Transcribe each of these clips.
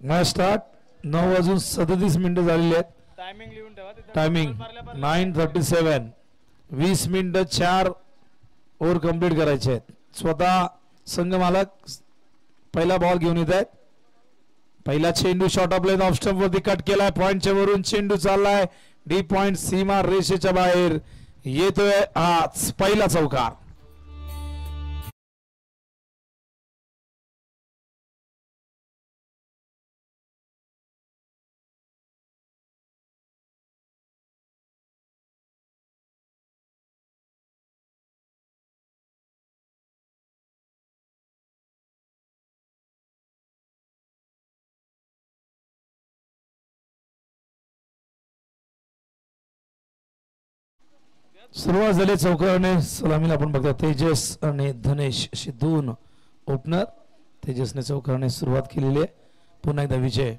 Match start. 9:37 झालेले आहेत. Timing 9:37. 20 मिनिटं 4 ओव्हर कंप्लीट करायचे आहेत. स्वतः संघ मालक पहिला बॉल घेऊन येत आहेत. पहिला चेंडू short of line off stump वरती कट केलाय. पॉइंटच्या वरून चेंडू चाललाय डी पॉइंट सीमा रेषेच्या बाहेर येतोय. आज पहिला चौकार. सुरुवात झाली चौकाराने. सलामीला आपण बघतो तेजस आणि धनेश अशी दोन ओपनर. तेजसने चौकाराने सुरुवात केलेली आहे. पुन्हा एकदा Vijay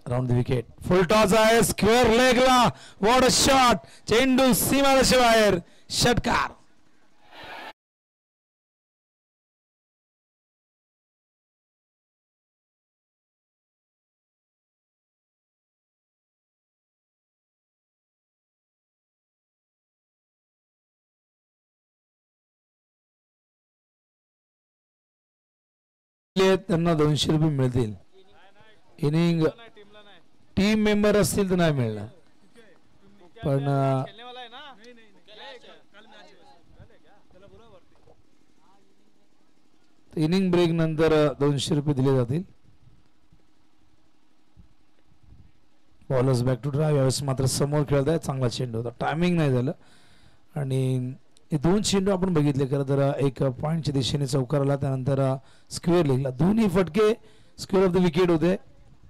round the wicket. Full toss आहे स्क्वेअर लेगला. What a shot. चेंडू सीमारेषे बाहेर. षटकार. त्यांना 200 रुपये मिळतील. इनिंग टीम मेंबर असतील तर नाही मिळणार, पण इनिंग ब्रेक नंतर 200 रुपये दिले जातील. Bowlers back to drive. यावेळेस मात्र समोर खेळत आहे. चांगला चेंडू होता. टायमिंग नाही झालं आणि हे दोन चेंडू आपण बघितले खरं तर. एक पॉइंटच्या दिशेने चौकाराला, त्यानंतर स्क्वेअर लेगला. दोन्ही फटके स्क्वेअर ऑफ द विकेट होते.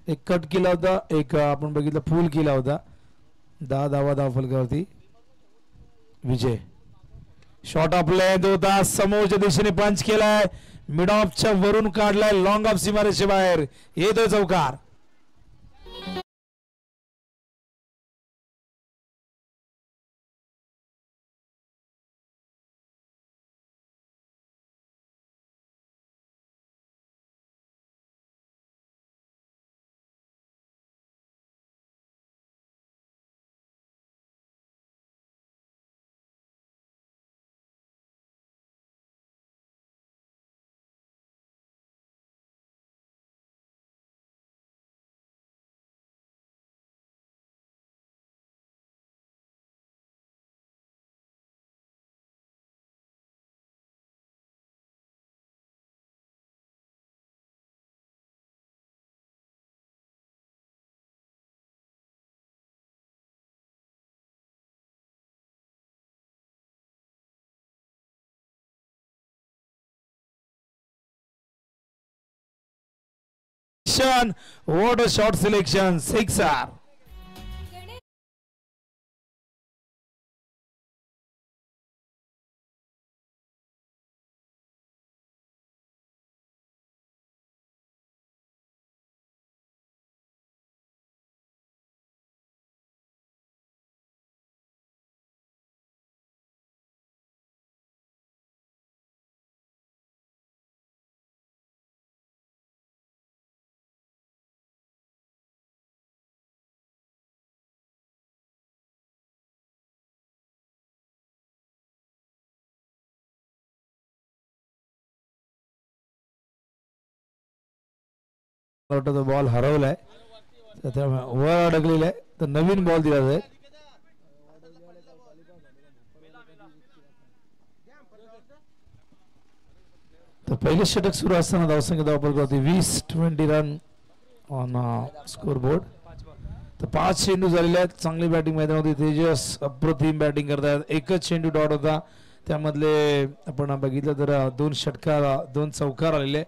एक कट केला होता, एक आपण बघितलं फुल केला होता. 10 धावा फलकावरती. विजय शॉर्ट ऑफ लेंथ होता. समोरच्या दिशेने पंच केलाय. मिड ऑफच्या वरून काढलाय. लॉंग ऑफ सीमारेषे बाहेर येतोय चौकार. What a shot selection. Sixer. Ball हरवलाय, वर अडकलेला आहे, तर नवीन बॉल दिला जाईल. तर पहिले षटक सुरू असताना धावसंख्या धावपल होती 20 रन ऑन स्कोर बोर्ड. तर 5 चेंडू झालेले आहेत. चांगली बॅटिंग मैदानामध्ये तेजस अप्रतिम बॅटिंग करतायत. एकच चेंडू डॉट होता, त्यामधले आपण बघितलं तर 2 षटकार 2 चौकार आलेले.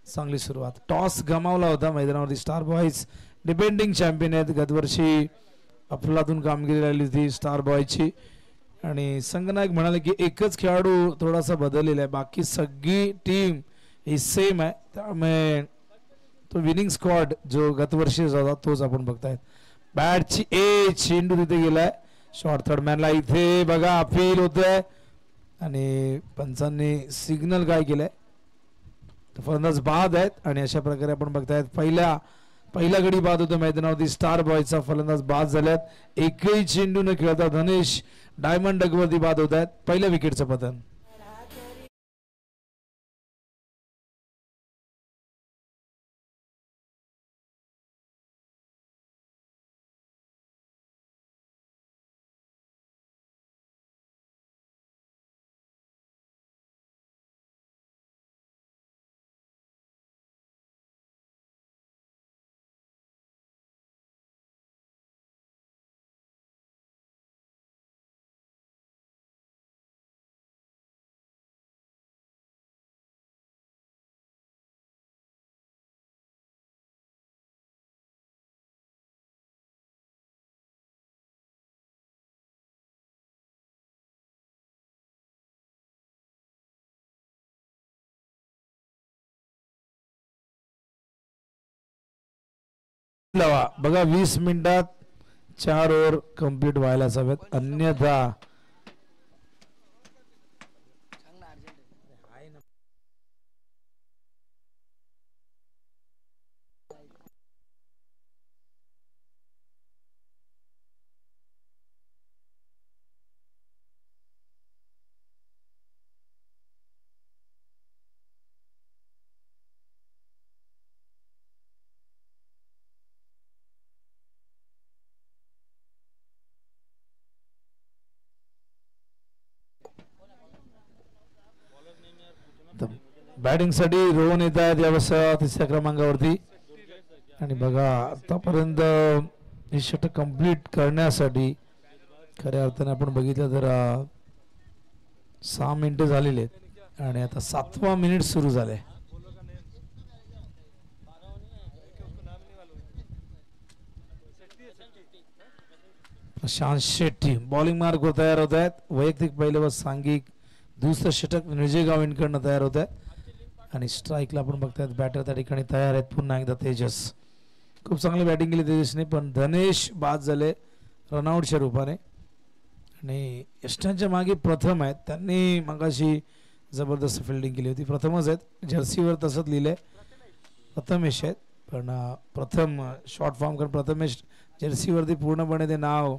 चांगली सुरुवात. टॉस गमावला होता मैदानावरती. स्टार बॉयज डिपेंडिंग चॅम्पियन आहेत. गतवर्षी अफलातून कामगिरी राहिली होती स्टार बॉयची. आणि संघनायक म्हणाले की एकच खेळाडू थोडासा बदललेला आहे, बाकी सगळी टीम ही सेम आहे. त्यामुळे तो विनिंग स्क्वॉड जो गतवर्षी होता तोच आपण बघतायत. बॅटची चेंडू तिथे गेलाय शॉर्ट थर्ड मॅनला. इथे बघा अपील होतंय आणि पंचांनी सिग्नल काय केलंय, फलंदाज बाद आहेत. आणि अशा प्रकारे आपण बघतायत पहिला गडी बाद होतो मैदानावरती. स्टार बॉयचा फलंदाज बाद झाल्यात. एकही चेंडू न खेळता धनेश डायमंड डगवरती बाद होत आहेत. पहिल्या विकेटचं पतन. बघा 20 मिनिटात 4 ओव्हर कंप्लीट व्हायलाच हवेत, अन्यथा बॅटिंग साठी रोहन येत आहेत यावेळेस तिसऱ्या क्रमांकावरती. आणि बघा आतापर्यंत हे षटक कंप्लीट करण्यासाठी खऱ्या अर्थाने आपण बघितलं तर 6 मिनिटं झालेली आहेत आणि आता 7वा मिनिट सुरू झाले. प्रशांत शेट्टी बॉलिंग मार्ग तयार होत आहेत. वैयक्तिक पहिलं व सांघिक दुसरं षटक विजय गाविंकडनं तयार होत आहेत. आणि स्ट्राईकला आपण बघतायत बॅटर त्या ठिकाणी तयार आहेत. पुन्हा एकदा तेजस खूप चांगली बॅटिंग केली तेजसने, पण धनेश बाद झाले रनआउटच्या रूपाने. आणि यष्टांच्या मागे प्रथम आहेत, त्यांनी मगाशी जबरदस्त फिल्डिंग केली होती. प्रथमच आहेत, जर्सीवर तसंच लिहिलंय प्रथमेश आहेत, पण प्रथम शॉर्ट फॉर्म कारण प्रथमेश जर्सीवरती पूर्णपणे ते नाव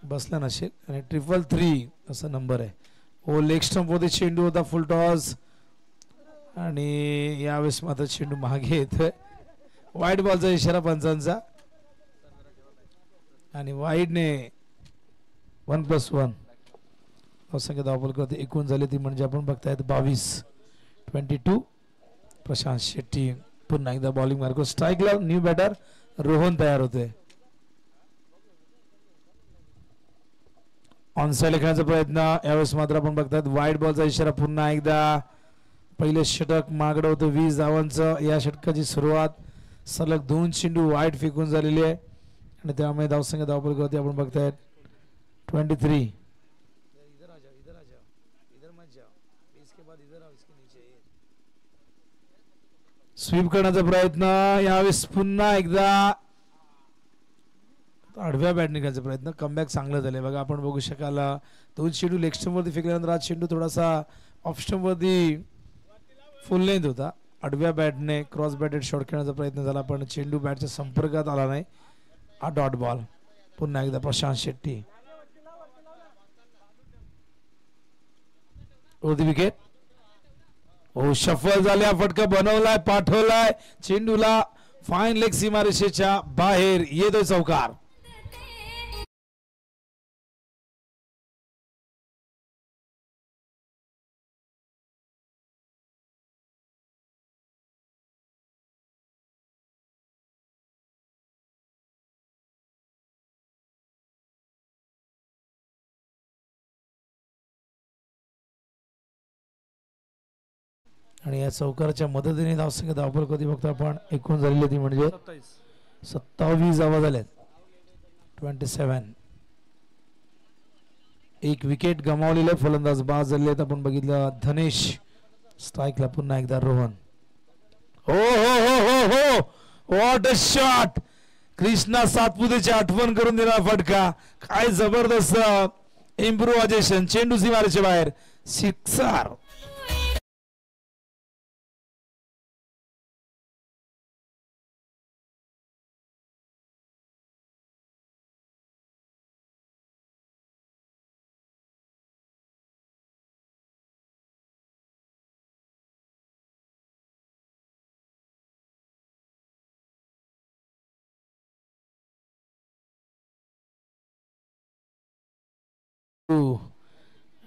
बसलं नसेल. आणि 333 असा नंबर आहे. ओ लेग स्टंपवरती चेंडू होता फुल टॉस आणि यावेळेस मात्र चेंडू मागे येतोय. वाईट बॉलचा इशारा पंचांचा आणि वाईडने 1+1 असंख्य धावफलक एकूण झाली ती म्हणजे आपण बघतायत 22. प्रशांत शेट्टी पुन्हा एकदा बॉलिंग मार्क स्ट्राईकला न्यू बॅटर रोहन तयार होते. ऑन साइड खेळण्याचा प्रयत्न यावेळेस मात्र आपण बघतायत वाईट बॉलचा इशारा पुन्हा एकदा. पहिले षटक मागडं होतं 20 धावांचं. या षटकाची सुरुवात सलग 2 चेंडू वाईट फेकून झालेली आहे आणि त्यामुळे धावसंख्या धावफलक होती आपण बघतायत 23. स्वीप करण्याचा प्रयत्न यावेळेस पुन्हा एकदा आडव्या बॅट निघायचा प्रयत्न. कमबॅक चांगलं झालंय बघा, आपण बघू शकाल 2 चेंडू लेग स्टंप वरती फेकल्यानंतर आज चेंडू थोडासा ऑफ स्टंप वरती फुल लेंथ होता. आडव्या बॅटने क्रॉस बॅटेड शॉट खेळण्याचा प्रयत्न झाला पण चेंडू बॅटच्या संपर्कात आला नाही. हा डॉट बॉल. पुन्हा एकदा प्रशांत शेट्टी विकेट. हो शफल झाल्या, फटका बनवलाय, पाठवलाय चेंडूला फाईन लेग सीमारेषेच्या बाहेर येतोय चौकार. आणि या चौकाराच्या मदतीने धावसंख्या धावफलक होती बघतो आपण एकूण झालेली ती म्हणजे 27 धावा झाल्यात. 27. एक विकेट गमावलेले फलंदाज बाद झाले. आपण बघितलं धनेश स्ट्राईकला, पुन्हा एकदा रोहन. हो हो हो हो हो, व्हॉट अ शॉट. कृष्णा सातपुतेची आठवण करून दिला फटका. काय जबरदस्त इम्प्रोव्हायझेशन. चेंडू सीमारेच्या बाहेर, सिक्सर.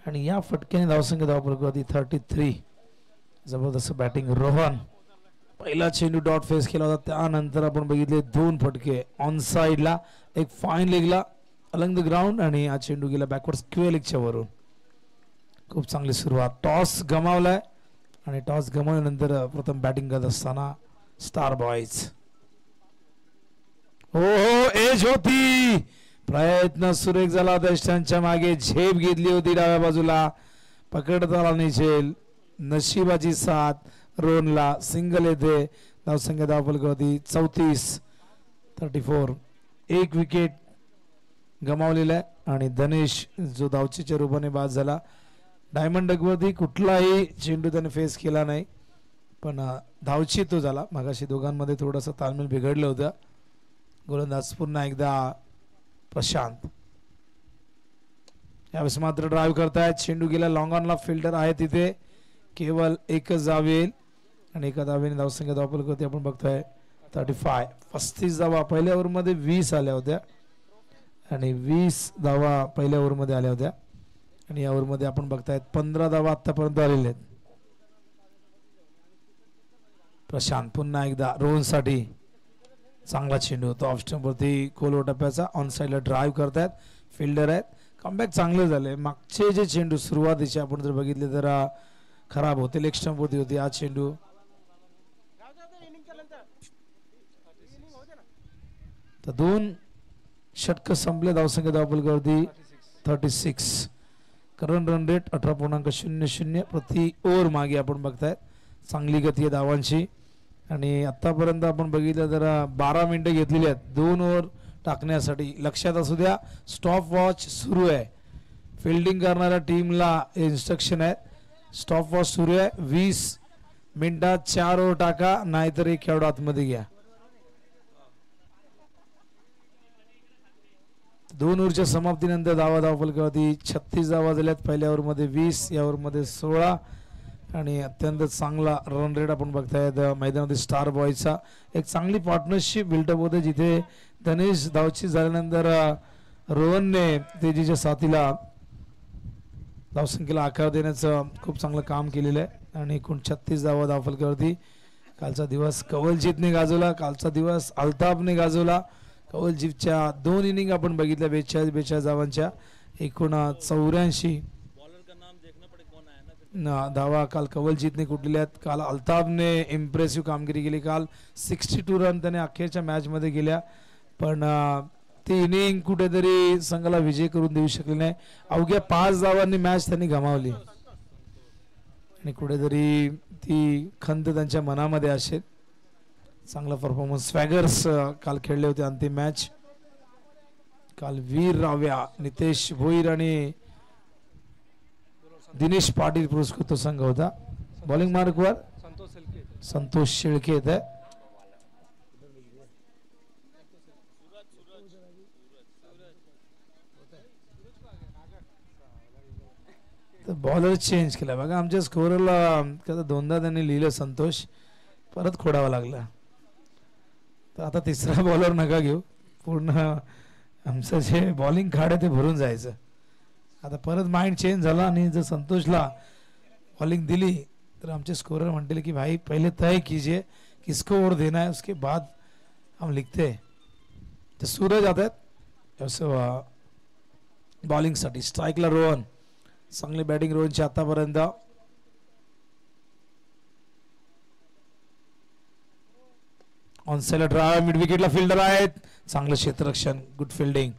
आणि या फटक्याने धावसंख्या धावफलक होती 33. जबरदस्त बॅटिंग रोहन. पहिला चेंडू डॉट फेस केला होता, त्यानंतर आपण बघितले 2 फटके ऑन साइडला, एक फाईन लेगला अलंग द ग्राउंड, आणि हा चेंडू गेला बॅकवर्ड स्क्वेअर लेगच्या वरून. खूप चांगली सुरुवात. टॉस गमावलाय आणि टॉस गमावल्यानंतर प्रथम बॅटिंग करत असताना स्टार बॉयज. हो हो, एज होती. प्रयत्न सुरेख झाला. दर्शनांच्या मागे झेप घेतली होती डाव्या बाजूला, पकडता आला नाही झेल. नशिबाची साथ. रोनला सिंगल येते. धावसंख्या धावफलक होती 34. एक विकेट गमावलेला आहे आणि धनेश जो धावचीच्या रूपाने बाद झाला. डायमंड डगवरती कुठलाही चेंडू त्याने फेस केला नाही, पण धावची तो झाला. मागाशी दोघांमध्ये थोडंसं ताळमेळ बिघडलं होतं. गोलंदाज पुन्हा एकदा प्रशांत. यावेळेस मात्र ड्राईव्ह करतायत. चेंडू गेला लॉंग ऑनला. फिल्डर आहे तिथे, केवळ एकच धाव येईल आणि एका धावेने धावसंख्या धावफलक होती आपण बघतोय 35. 35 धावा पहिल्या ओव्हरमध्ये 20 आल्या होत्या आणि 20 धावा पहिल्या ओव्हरमध्ये आल्या होत्या आणि या ओव्हरमध्ये आपण बघतायत 15 धावा आतापर्यंत आलेल्या आहेत. प्रशांत पुन्हा एकदा रोहनसाठी चांगला चेंडू होता ऑफ स्टंप वरती, खोल टप्प्याचा. ऑन साइडला ड्राईव्ह करतायत, फिल्डर आहेत. कमबॅक चांगले झाले. मागचे जे चेंडू सुरुवातीचे आपण जर बघितले तर खराब होते, लेग स्टंप वरती होते. हा चेंडू तर 2 षटक संपले. धावसंख्या धावफलकावरती 36. करंट रन रेट 18.00 प्रति ओव्हर मागे आपण बघतायत. चांगली गती आहे धावांची आणि आतापर्यंत आपण बघितलं तर 12 मिनिटं घेतलेली आहेत 2 ओव्हर टाकण्यासाठी. लक्षात असू द्या, स्टॉप वॉच सुरू आहे. फिल्डिंग करणाऱ्या टीमला इन्स्ट्रक्शन आहे, स्टॉप वॉच सुरू आहे. 20 मिनिटात 4 ओव्हर टाका, नाहीतर एक खेळाडू आतमध्ये घ्या. 2 ओव्हरच्या समाप्तीनंतर धावफलकावरती 36 धावा झाल्यात. पहिल्या ओव्हरमध्ये 20, या ओव्हरमध्ये 16 आणि अत्यंत चांगला रन रेट आपण बघतायत मैदानामध्ये स्टार बॉयचा. एक चांगली पार्टनरशिप बिल्डअप होते, जिथे धनेश धावची झाल्यानंतर रोहनने तेजीच्या साथीला धावसंख्येला आकार देण्याचं खूप चांगलं काम केलेलं आहे आणि एकूण 36 धावा धावफलकावरती. कालचा दिवस कवलजीतने गाजवला, कालचा दिवस अल्ताफने गाजवला. कवलजीतच्या 2 इनिंग आपण बघितल्या 42 धावांच्या, एकूण 84 धावा काल कवलजीतने कुठलेल्या आहेत. काल अल्ताफने इम्प्रेसिव्ह कामगिरी केली. काल 62 रन त्याने अखेरच्या मॅच मध्ये गेल्या, पण ती इनिंग कुठेतरी संघाला विजय करून देऊ शकले नाही. अवघ्या 5 धावांनी मॅच त्यांनी गमावली आणि कुठेतरी ती खंत त्यांच्या मनामध्ये असेल. चांगला परफॉर्मन्स. स्वॅगर्स काल खेळले होते अंतिम मॅच. काल वीर राव्या, नितेश भोईर आणि दिनेश पाटील पुरस्कृत संघ होता. बॉलिंग मार्कवर संतोष शेळके येत आहे. तर बॉलर चेंज केला बघा. आमच्या स्कोरला दोनदा त्यांनी लिहिलं संतोष, परत खोडावा लागला. तर आता तिसरा बॉलर नका घेऊ, पूर्ण आमचं जे बॉलिंग कार्ड आहे ते भरून जायचं. आता परत माइंड चेंज झाला आणि जर संतोषला बॉलिंग दिली तर आमचे स्कोरर म्हणतील की भाई पहले तय कीजिए किसको ओवर देना है, उसके बाद हम लिखते हैं. तर सूरज आत आहेत बॉलिंग साठी. स्ट्राईकला रोहन. चांगली बॅटिंग रोहनची आतापर्यंत. ऑन साइड ड्राइव, मिड विकेटला फिल्डर आहेत. चांगलं क्षेत्ररक्षण, गुड फिल्डिंग.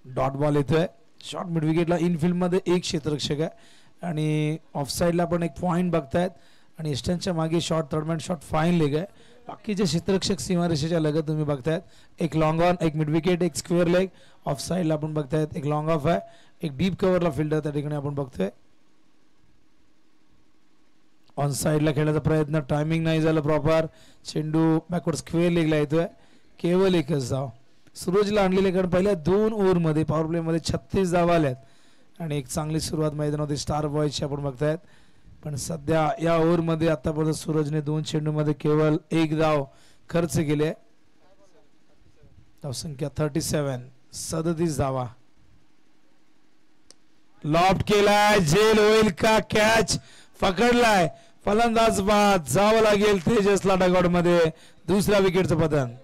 डॉट बॉल येतोय. शॉर्ट मिड विकेटला इनफिल्ड मध्ये एक क्षेत्ररक्षक आहे आणि ऑफ साईडला पण एक पॉइंट बघतायत आणि इस्टनच्या मागे short third man short fine leg आहे. बाकीचे क्षेत्ररक्षक सीमारेषेच्या लगत तुम्ही बघतायत. एक लॉंग ऑन, एक मिड विकेट, एक स्क्वेअर लेग. ऑफ साईडला आपण बघतायत एक लॉंग ऑफ आहे, एक डीप कव्हरला फिल्डर त्या ठिकाणी आपण बघतोय. ऑन साईडला खेळण्याचा प्रयत्न, टायमिंग नाही झालं प्रॉपर. चेंडू बॅकवर्ड स्क्वेअर लेगला येतोय. केवळ एकच धाव सूरजला आणलेले, कारण पहिल्या 2 ओव्हरमध्ये पॉवर प्लेमध्ये 36 धावा आल्यात आणि एक चांगली सुरुवात मैदानामध्ये स्टार बॉयची आपण बघतायत. पण सध्या या ओव्हरमध्ये आतापर्यंत सूरजने 2 चेंडूमध्ये केवळ 1 धाव खर्च केले. धावसंख्या 37, 37 धावा. लॉफ्ट केलाय, जेल होईल का? कॅच पकडलाय, फलंदाज बाद. जावं लागेल तेजसला डगआउट मध्ये. दुसऱ्या विकेटचं पतन.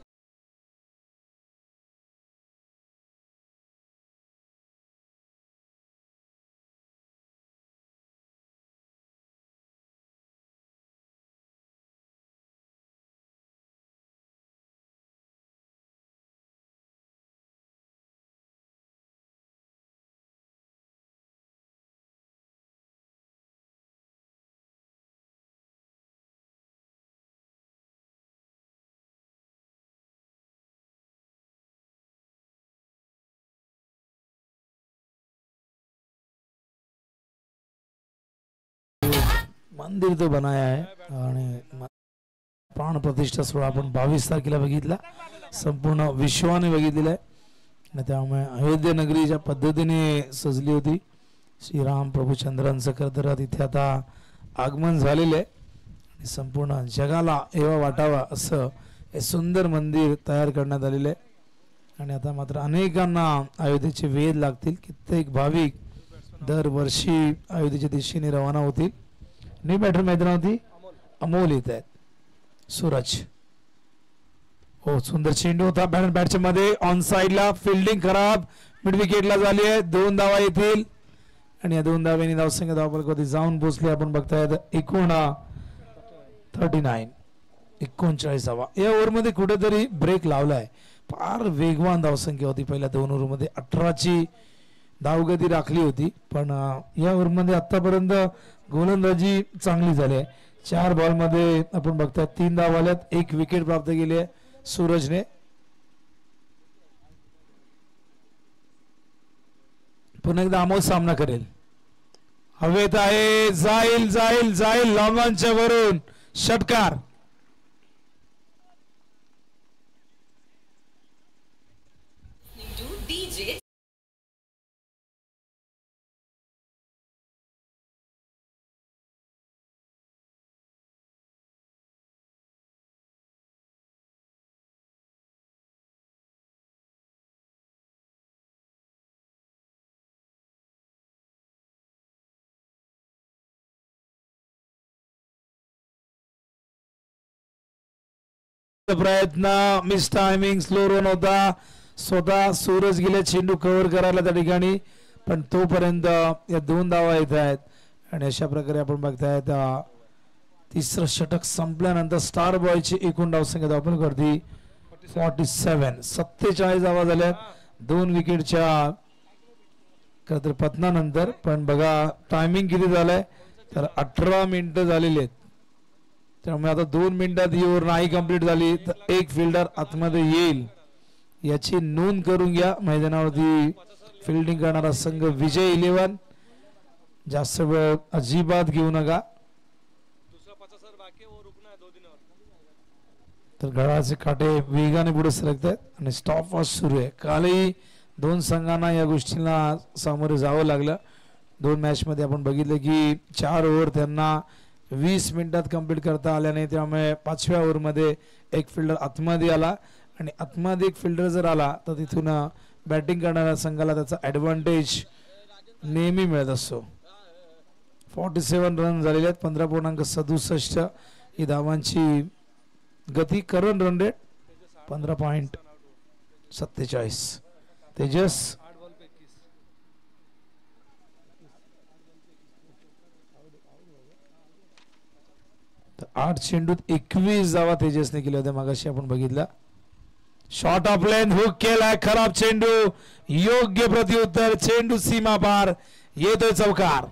मंदिर तो बनाया आहे आणि प्राण प्रतिष्ठा सोहळा आपण 22 तारखेला बघितला, संपूर्ण विश्वाने बघितलेला आहे. आणि त्यामुळे अयोध्या नगरी ज्या पद्धतीने सजली होती, श्रीराम प्रभू चंद्रांचं खरं तिथे आता आगमन झालेलं आहे आणि संपूर्ण जगाला एवा वाटावा असं हे सुंदर मंदिर तयार करण्यात आलेलं आहे. आणि आता मात्र अनेकांना अयोध्येचे वेध लागतील. कित्येक भाविक दरवर्षी अयोध्येच्या दिशेने रवाना होतील. न्यू बॅटर मैदानावरती अमोल येत आहेत. सूरज, हो सुंदर चेंडू होता बॅटच्या मध्ये. ऑन साइडला फिल्डिंग खराब, मिड विकेटला झाली आहे. 2 धावा येतील आणि या 2 धाव्यांनी धावसंख्या धावफलकावरती जाऊन पोहोचली. आपण बघतायत 39 धावा. या ओव्हरमध्ये कुठेतरी ब्रेक लावलाय. फार वेगवान धावसंख्या होती पहिल्या 2 ओव्हरमध्ये. 18ची धावगती राखली होती, पण या ओव्हरमध्ये आतापर्यंत गोलंदाजी चांगली झाली आहे. 4 बॉलमध्ये आपण बघताय 3 धावा आल्यात, 1 विकेट प्राप्त केली आहे सूरजने. पुन्हा एकदा अमोल सामना करेल. हवेत आहे, जाईल जाईल जाईल लॉंगॉनच्या वरून षटकार. प्रयत्न, मिस टायमिंग, स्लो रन होता. स्वतः सूरज गेले चेंडू कव्हर करायला त्या ठिकाणी, पण तोपर्यंत या 2 धावा येत आहेत. आणि अशा प्रकारे आपण बघतायत तिसरं षटक संपल्यानंतर स्टार बॉयची एकूण धावसंख्या धावफलकावरती 47 धावा झाल्या 2 विकेटच्या खरं पतनानंतर. पण बघा टायमिंग किती झालंय, तर 18 मिनिटं झालेली आहेत. त्यामुळे आता 2 मिनिटात ही ओव्हर नाही कंप्लीट झाली तर एक फिल्डर आतमध्ये येईल, याची नोंद करून घ्या. मैदानावरती फिल्डिंग करणारा संघ विजय 11. जास्त वेळ अजिबात घेऊ नका. तर घड्याळाचे काटे वेगाने पुढे सरकत आहेत आणि स्टॉप वॉच सुरू आहे. कालही 2 संघांना या गोष्टीला सामोरे जावं लागलं. 2 मॅच मध्ये आपण बघितलं की 4 ओव्हर त्यांना 20 मिनिटात कंप्लीट करता आल्या नाही. त्यामुळे 5व्या ओव्हरमध्ये एक फिल्डर आतमध्ये आला आणि आतमध्ये एक फिल्डर जर आला तर तिथून बॅटिंग करणाऱ्या संघाला त्याचा ॲडव्हान्टेज नेहमी मिळत असतो. 47 रन झालेले आहेत, 15.67 ही धावांची गती. Current run rate 15.47. तेजस, तर 8 चेंडूत 21 धावा तेजसने केल्या होत्या. मागाशी आपण बघितला शॉट ऑफ लेंथ हुक केलाय, खराब चेंडू, योग्य प्रत्युत्तर, चेंडू सीमा पार, येतोय चौकार.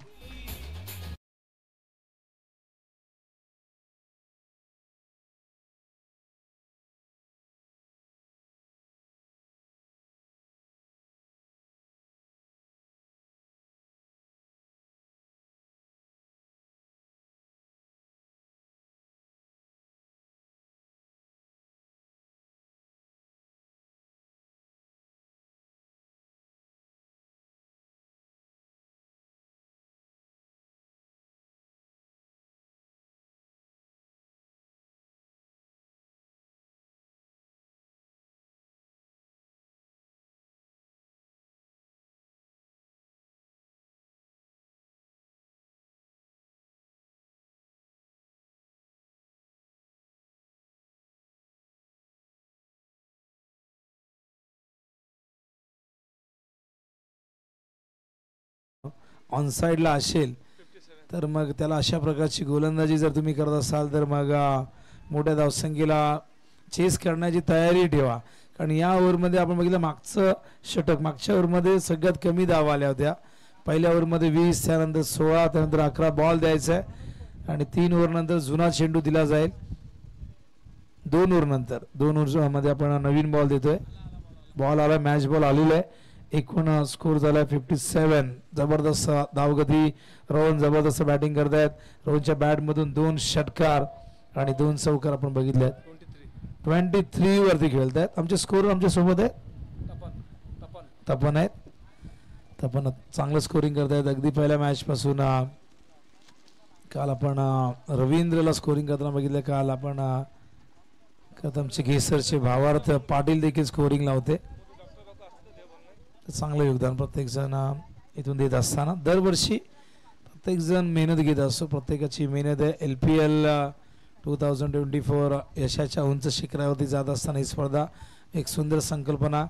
ऑन साइडला असेल तर मग त्याला अशा प्रकारची गोलंदाजी जर तुम्ही करत असाल तर मग मोठ्या धावसंख्येला चेस करण्याची तयारी ठेवा. कारण या ओव्हरमध्ये आपण बघितलं मागचं षटक, मागच्या ओव्हरमध्ये सगळ्यात कमी धावा आल्या होत्या. पहिल्या ओव्हरमध्ये 20, त्यानंतर 16, त्यानंतर 11 बॉल द्यायचा आहे आणि 3 ओव्हरनंतर जुना चेंडू दिला जाईल. 2 ओव्हरमध्ये आपण नवीन बॉल देतोय. बॉल आला, मॅच बॉल आलेला आहे. एकूण स्कोर झाला 57. जबरदस्त धावगती, रोहन जबरदस्त बॅटिंग करतायत. रोहनच्या बॅटमधून 2 षटकार आणि 2 चौकार आपण बघितले आहेत. 23 वरती खेळतायत. आमचे स्कोर आमच्या सोबत आहे तपन आहेत. तपन चांगलं स्कोरिंग करतायत अगदी पहिल्या मॅच पासून. काल आपण रवींद्रला स्कोरिंग करताना बघितलं. काल आपण कदमचे घेसरचे भावार्थ पाटील देखील स्कोरिंग लावते. चांगलं योगदान प्रत्येक जण इथून देत असताना दरवर्षी प्रत्येक जण मेहनत घेत असतो. प्रत्येकाची मेहनत आहे. LPL 2024 यशाच्या उंच शिखरावरती जात असताना ही स्पर्धा एक सुंदर संकल्पना.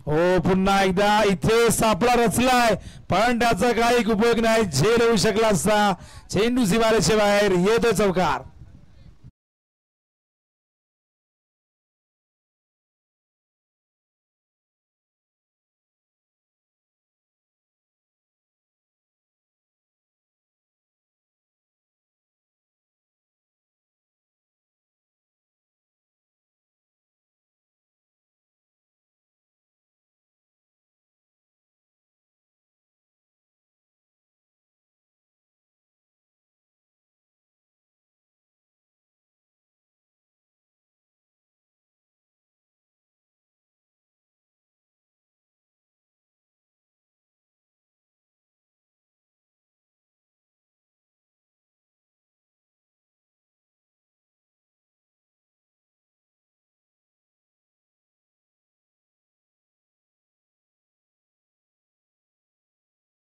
हो, पुन्हा एकदा इथे सापळा रचलाय पण त्याचा काही उपयोग नाही. झेल होऊ शकला असता. चेंडू सीमारेषे बाहेर, येतो चौकार.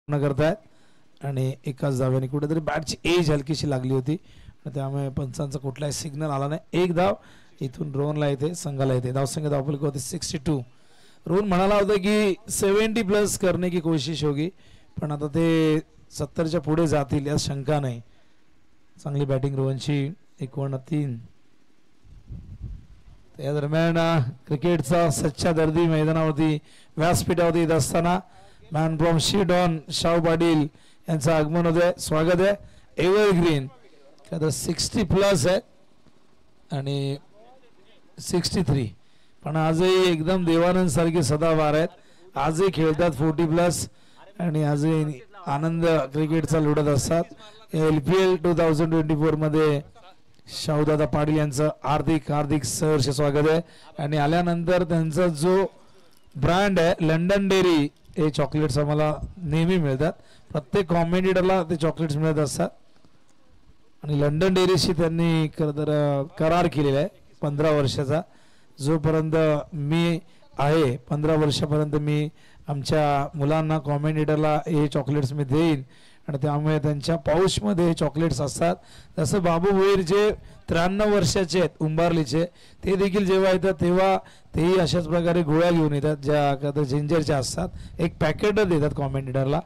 करतायत आणि एकाच धाव्याने कुठेतरी बॅटची एज हलकीशी लागली होती त्यामुळे पंचांचा कुठलाही सिग्नल आला नाही. एक धाव इथून रोहनला येते, संघाला येते. धावसंख्या धावफलक होती 62. रोहन म्हणाला होता की 70 प्लस करने की कोशिश होगी पण आता ते 70च्या पुढे जातील यात शंका नाही. चांगली बॅटिंग रोहनची. 1-3. त्या दरम्यान क्रिकेटचा सच्चा दर्दी मैदानावरती व्यासपीठावरती येत असताना मॅन फ्रॉम शिडॉन शाहू पाटील यांचं आगमन होतंय. स्वागत आहे. एव्हरग्रीन 60 प्लस आहे आणि 63 पण आजही एकदम देवानंद सारखे सदावार आहेत. आजही खेळतात 40 प्लस आणि आजही आनंद क्रिकेटचा लुटत असतात. LPL 2024 मध्ये शाहूदादा पाटील यांचं हार्दिक हार्दिक सहर्ष स्वागत आहे. आणि आल्यानंतर त्यांचा जो ब्रँड आहे लंडन डेअरी हे चॉकलेट्स आम्हाला नेहमी मिळतात. प्रत्येक कॉमेंटेटरला ते चॉकलेट्स मिळत असतात आणि लंडन डेअरीशी त्यांनी करार केलेला आहे 15 वर्षाचा. जोपर्यंत मी आहे 15 वर्षापर्यंत मी आमच्या मुलांना कॉमेंटेटरला हे चॉकलेट्स मी देईन आणि त्यामुळे त्यांच्या पाऊचमध्ये हे चॉकलेट्स असतात. जसं बाबू भोईर जे 93 वर्षाचे आहेत उंबारलीचे ते देखील जेव्हा येतात तेव्हा तेही अशाच प्रकारे गोळ्या घेऊन येतात ज्या जिंजरच्या असतात. एक पॅकेट देतात कॉमेंटेटरला.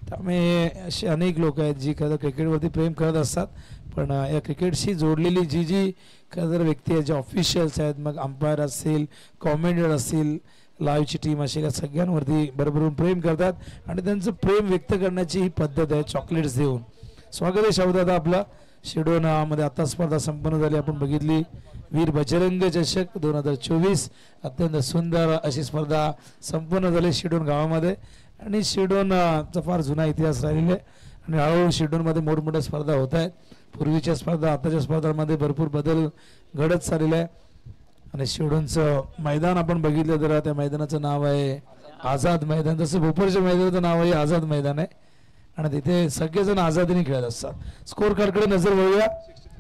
त्यामुळे असे अनेक लोक आहेत जी खरं क्रिकेटवरती प्रेम करत असतात, पण या क्रिकेटशी जोडलेली जी जी खरं तर व्यक्ती आहेत, जे ऑफिशियल्स आहेत, मग अंपायर असतील, कॉमेंटेटर असतील, लाईव्हची टीम असेल, या सगळ्यांवरती भरभरून प्रेम करतात आणि त्यांचं प्रेम व्यक्त करण्याची ही पद्धत आहे चॉकलेट्स देऊन. स्वागत आहे शाहूदादा आपलं. शिडोनामध्ये आता स्पर्धा संपन्न झाली, आपण बघितली वीर बजरंग चषक 2024. अत्यंत सुंदर अशी स्पर्धा संपन्न झाली शिडोन गावामध्ये आणि शिडोनचा फार जुना इतिहास राहिलेला आहे आणि हळूहळू शिडोनमध्ये मोठमोठ्या स्पर्धा होत आहेत. पूर्वीच्या स्पर्धा आताच्या स्पर्धांमध्ये भरपूर बदल घडत चाललेला आहे आणि शिडोनचं मैदान आपण बघितलं तर त्या मैदानाचं नाव आहे आझाद मैदान. जसं भोपरच्या मैदानाचं नाव आहे आझाद मैदान आहे आणि तिथे सगळेजण आझादीने खेळत असतात. स्कोर कार्डकडे नजर वळूया.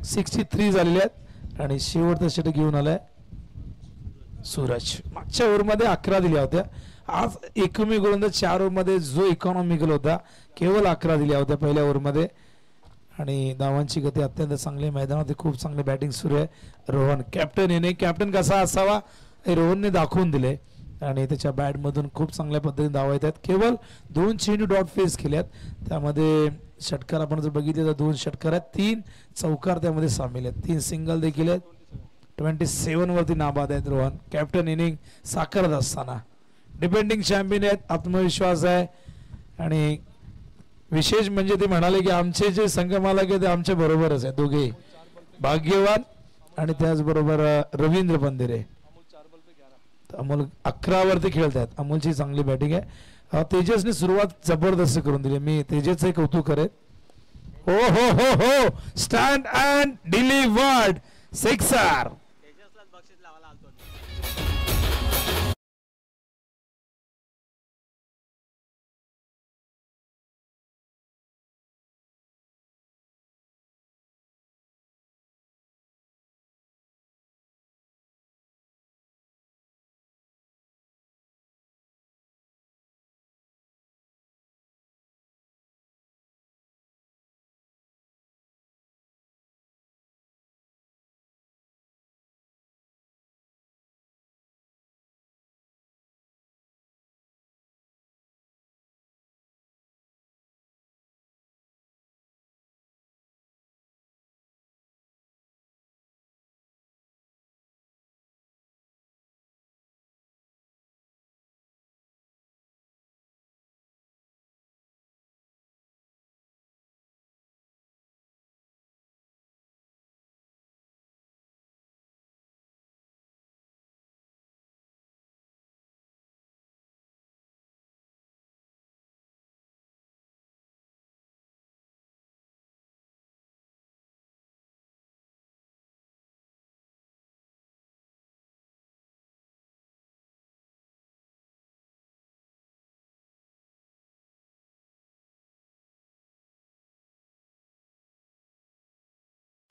63 झालेले आहेत आणि शेवटचा षटक घेऊन आलाय सूरज. मागच्या ओव्हरमध्ये 11 दिल्या होत्या. आज एकमेव गोलंदाज 4 ओव्हरमध्ये जो इकॉनॉमिकल होता केवळ 11 दिल्या होत्या पहिल्या ओव्हरमध्ये आणि धावांची गती अत्यंत चांगली. मैदानात खूप चांगली बॅटिंग सुरू आहे. रोहन कॅप्टन येणे, कॅप्टन कसा असावा हे रोहनने दाखवून दिले आणि त्याच्या बॅटमधून खूप चांगल्या पद्धतीने धावा येत आहेत. केवळ 2 चेंडू डॉट फेस केल्यात, त्यामध्ये षटकार आपण जर बघितले तर 2 षटकार आहेत, 3 चौकार त्यामध्ये सामील आहेत, 3 सिंगल देखील आहेत. 27 वरती नाबाद आहेत रोहन. कॅप्टन इनिंग साकारत असताना डिपेंडिंग चॅम्पियन आहेत, आत्मविश्वास आहे आणि विशेष म्हणजे ते म्हणाले की आमचे जे संघमालक आहे ते आमच्या बरोबरच आहे, दोघे भाग्यवान आणि त्याचबरोबर रवींद्र पंदिरे. अमोल 11 वरती खेळत आहेत. अमोलची चांगली बॅटिंग आहे. तेजसने सुरुवात जबरदस्त करून दिली. मी तेजसचे कौतुक करेन. हो हो हो हो, स्टँड अँड डिलिव्हर्ड सिक्सर.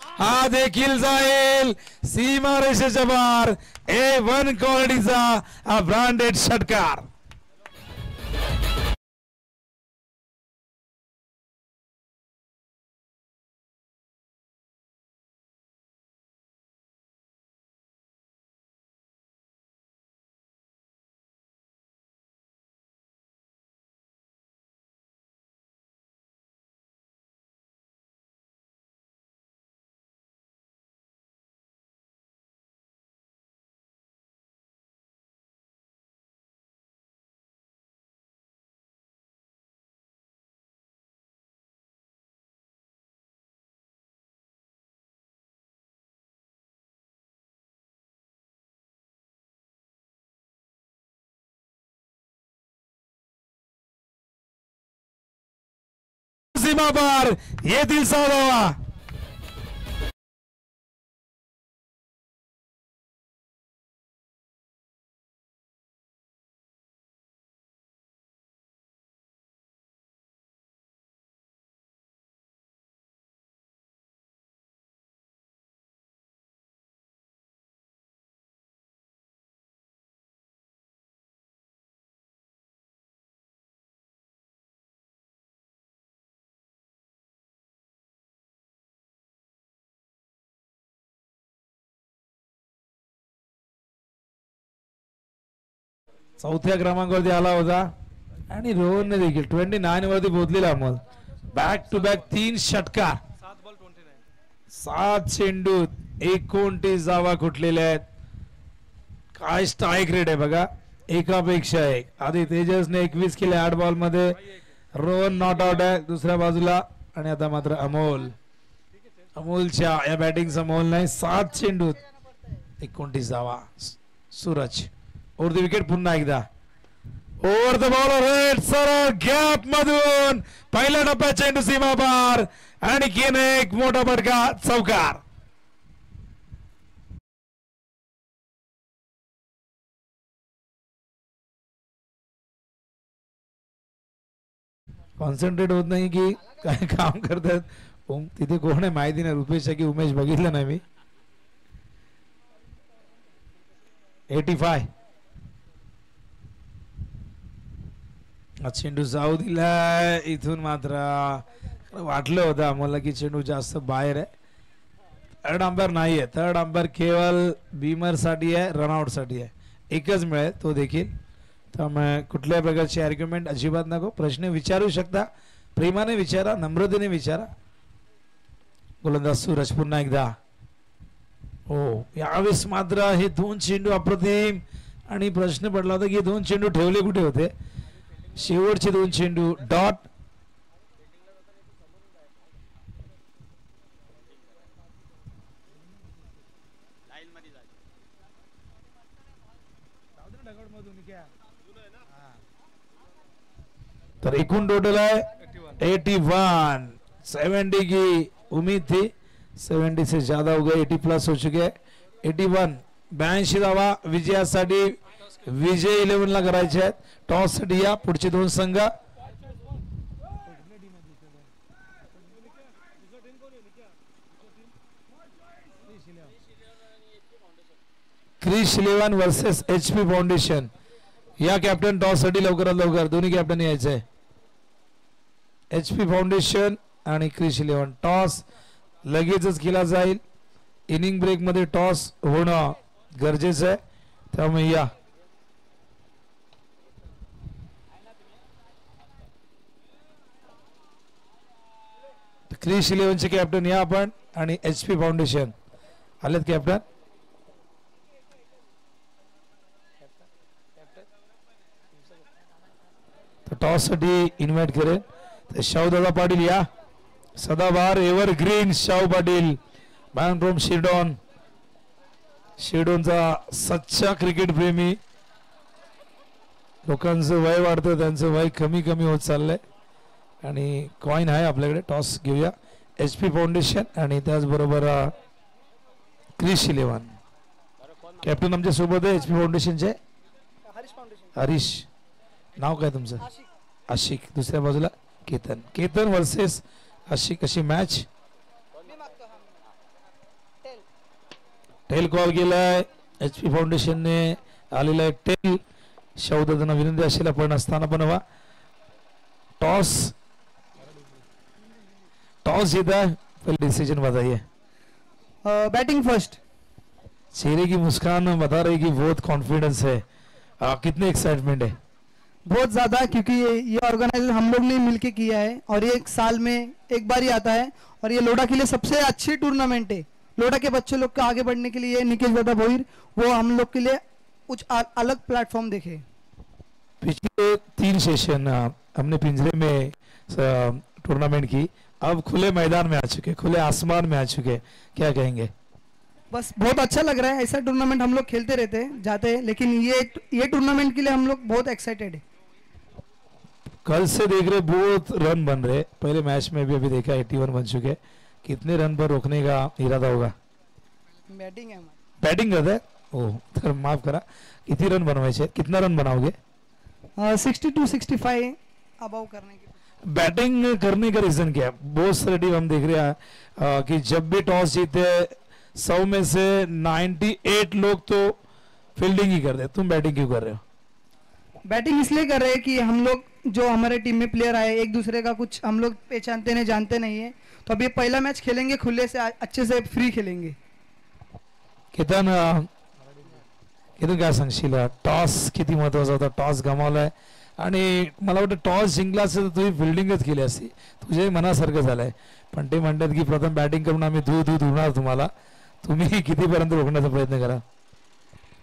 हा देखील जाईल सीमारेषेच्या बाहेर. A1 क्वालिटीचा हा ब्रँडेड षटकार. सीमा पार येथील 6 धावा. चौथ्या क्रमांकावरती आला होता आणि रोहनने देखील 29 वरती पोहोचलेला अमोल. बॅक टू बॅक 3 षटकार, 7 चेंडूत 29 धावा कुठलेल्या आहेत. काय स्ट्राईक रेट आहे बघा, एकापेक्षा एक. आधी तेजसने 21 केले 8 बॉल मध्ये. रोहन नॉट आउट आहे दुसऱ्या बाजूला. आणि आता मात्र अमोलच्या या बॅटिंगचा मोल नाही. 7 चेंडूत 29 धावा. सूरज ओव्हर द विकेट पुन्हा एकदा. ओव्हर द बॉलर हेड सरळ गॅप मधून पहिल्या टप्प्यात चेंडू सीमा पार. आणखीन एक मोठा फटका, चौकार. कॉन्सन्ट्रेट होत नाही की काय काम करतात. तिथे कोण आहे माहिती नाही. रुपेश की उमेश बघितलं नाही मी. 85 चेंडू जाऊ दिलाय. इथून मात्र वाटलं होतं आम्हाला की चेंडू जास्त बाहेर आहे. थर्ड अंपायर नाही आहे. थर्ड अंपायर केवळ बीमर साठी आहे, रनआउट साठी आहे. एकच मिळेल तो देखील. त्यामुळे कुठल्याही प्रकारची आर्ग्युमेंट अजिबात नको. प्रश्न विचारू शकता, प्रेमाने विचारा, नम्रतेने विचारा. गोलंदाज सूरज पुन्हा एकदा. हो यावेळेस मात्र हे 2 चेंडू अप्रतिम. आणि प्रश्न पडला होता की 2 चेंडू ठेवले कुठे होते. शेवटचे 2 चेंडू डॉट. तर एकूण टोटल है 81. 70 की उम्मीद थी, 70 से ज्यादा हो गए, 80 प्लस हो चुके. 81 82 धावा विजयासाठी. विजय 11 ला करायचे आहेत. टॉस साठी या पुढचे 2 संघ. Krish 11 versus HP foundation. या कॅप्टन टॉस साठी लवकरात लवकर. दोन्ही कॅप्टन यायचे. HP फाउंडेशन आणि क्रिश 11. टॉस लगेचच केला जाईल. इनिंग ब्रेक मध्ये टॉस होणं गरजेचं आहे. त्यामुळे या क्रिश 11 चे कॅप्टन या आपण. आणि HP फाउंडेशन आलेत कॅप्टन. तर टॉस साठी इन्व्हाइट करेन. तर शाहूदादा पाटील या. सदाबहार evergreen Shahu Patil, man from Shirdon. शिरडॉनचा सच्चा क्रिकेट प्रेमी. लोकांचं वय वाढतं, त्यांचं वय कमी कमी होत चाललंय. आणि कॉइन आहे आपल्याकडे. टॉस घेऊया. HP फाउंडेशन आणि त्याचबरोबर क्रिश 11 कॅप्टन आमच्या सोबत आहे. HP फाउंडेशनचे हरीश. नाव काय तुमचं? आशिक. दुसऱ्या बाजूला केतन. केतन वर्सेस आशिक अशी मॅच. टेल कॉल केलाय HP फाउंडेशनने. आलेला आहे टेल. शाहूदादांना विनंती असेल पण असताना पण हवा. टॉस जीता है, पहले डिसीजन बताइए. Batting first. चेहरे की मुस्कान बता रही कि बहुत कॉन्फिडेंस है. कितने एक्साइटमेंट है? बहुत ज़्यादा, क्योंकि ये ऑर्गेनाइजर हम लोग ने मिलके किया है और ये एक साल में एक बार ही आता है. और ये लोडा के लिए सबसे अच्छी टूर्नामेंट है. लोडा के बच्चे लोग को आगे बढ़ने के लिए निकेश दादा भोईर वो हम लोग के लिए कुछ अलग प्लेटफॉर्म देखे. पिछले 3 सेशन हमने पिंजरे में टूर्नामेंट की. अब खुले मैदान में आ चुके, खुले आसमान में आ चुके. क्या कहेंगे? बस बहुत अच्छा लग रहा है. ऐसा टूर्नामेंट हम लोग खेलते रहते हैं, जाते हैं, लेकिन ये टूर्नामेंट के लिए हम लोग बहुत एक्साइटेड है. कल से देख रहे बहुत रन बन रहे. पहले मैच में भी अभी देखा 81 बन चुके. कितने रन पर रोकने का इरादा होगा? बैटिंग है. बैटिंग करते हैं. ओह तर माफ करा. किती रन बनवायचे? कितना रन बनाओगे? 62 65 अबाव करने के. बैटिंग करने का रीजन क्या है? बहुत सारे टीम हम देख रहे हैं कि जब भी टॉस जीते 100 में से 98 लोग तो फील्डिंग ही कर रहे. तुम बैटिंग क्यों कर रहे हो? बैटिंग इसलिए कर रहे हैं कि हम लोग जो हमारे टीम में प्लेयर आए एक दूसरे का कुछ हम लोग पहचानते नहीं, जानते नहीं है. तो अभी पहला मैच खेलेंगे खुले से, अच्छे से फ्री खेलेंगे. केतन काय सांगशील? टॉस किती महत्वाचा होता. टॉस गमावलाय आणि मला वाटतं टॉस जिंकला असेल तर तुझी फिल्डिंगच केली असती, तुझ्याही मनासारखं झालंय. पण ते म्हणतात की प्रथम बॅटिंग करून आम्ही धुणार तुम्हाला, तुम्ही कितीपर्यंत रोखण्याचा प्रयत्न करा.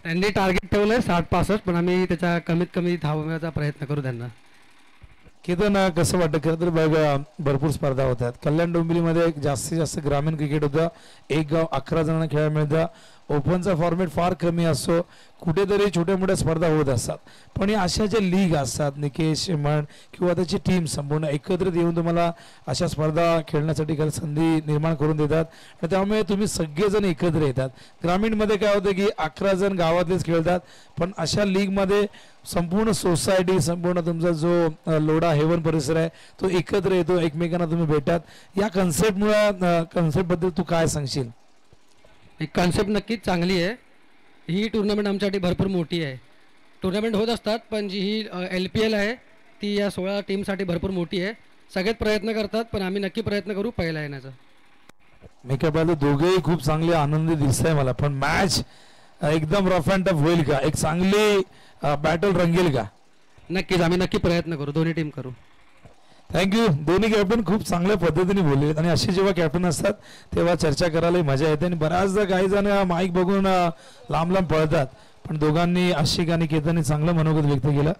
त्यांनी टार्गेट ठेवलंय 60-65, पण आम्ही त्याच्या कमीत कमी धावण्याचा प्रयत्न करू त्यांना. केतन कसं वाटतं? खरं तर बघा भरपूर स्पर्धा होतात. कल्याण डोंबिवलीमध्ये जास्तीत जास्त ग्रामीण क्रिकेट होतं, एक गाव 11 जणांना खेळायला मिळतं. ओपनचा फॉर्मॅट फार कमी असतो, कुठेतरी छोट्या मोठ्या स्पर्धा होत असतात. पण या अशा ज्या लीग असतात, निकेश म्हण किंवा त्याची टीम संपूर्ण एकत्रित येऊन तुम्हाला अशा स्पर्धा खेळण्यासाठी खरं संधी निर्माण करून देतात. आणि त्यामुळे तुम्ही सगळेजण एकत्र येतात. ग्रामीणमध्ये काय होतं की 11 जण गावातलेच खेळतात, पण अशा लीगमध्ये संपूर्ण सोसायटी, संपूर्ण तुमचा जो लोढा हेवन परिसर आहे तो एकत्र येतो, एकमेकांना तुम्ही भेटतात. या कन्सेप्टबद्दल तू काय सांगशील? एक कॉन्सेप्ट नक्कीच चांगली आहे. ही टुर्नामेंट आमच्यासाठी भरपूर मोठी आहे. टुर्नामेंट होत असतात, पण जी ही LPL आहे ती या 16 टीमसाठी भरपूर मोठी आहे. सगळेच प्रयत्न करतात, पण आम्ही नक्की प्रयत्न करू पहिला येण्याचा. मी काय पाहिलं दोघेही खूप चांगले आनंदी दिसत आहे मला, पण मॅच एकदम रफ अँड टफ होईल का? एक चांगली बॅटल रंगेल का? नक्कीच आम्ही नक्की प्रयत्न करू, दोन्ही टीम करू. थँक्यू. दोन्ही कॅप्टन खूप चांगल्या पद्धतीने बोलले, आणि असे जेव्हा कॅप्टन असतात तेव्हा चर्चा करायलाही मजा येते. आणि बऱ्याचदा काही जण माईक बघून लांब लांब पळतात, पण दोघांनी आशिक आणि केतनने चांगलं मनोगत व्यक्त केलं.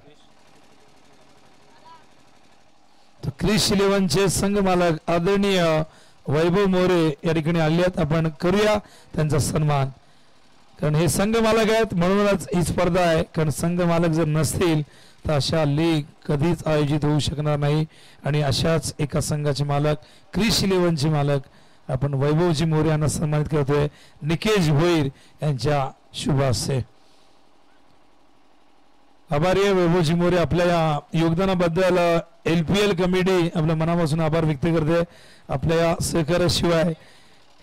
क्रिश 11चे संघ मालक आदरणीय वैभव मोरे या ठिकाणी आले आहेत. आपण करूया त्यांचा सन्मान, कारण हे संघ मालक आहेत म्हणूनच ही स्पर्धा आहे. कारण संघ मालक जर नसतील तर अशा लीग कधीच आयोजित होऊ शकणार नाही. आणि अशाच एका संघाचे मालक क्रिश 11चे मालक आपण वैभवजी मोरे यांना सन्मानित करतोय निकेश भोईर यांच्या शुभ हस्ते. आभारी आहे वैभवजी मोरे, आपल्या या योगदानाबद्दल LPL कमिटी आपल्या मनापासून आभार व्यक्त करते. आपल्या या सहकार्याशिवाय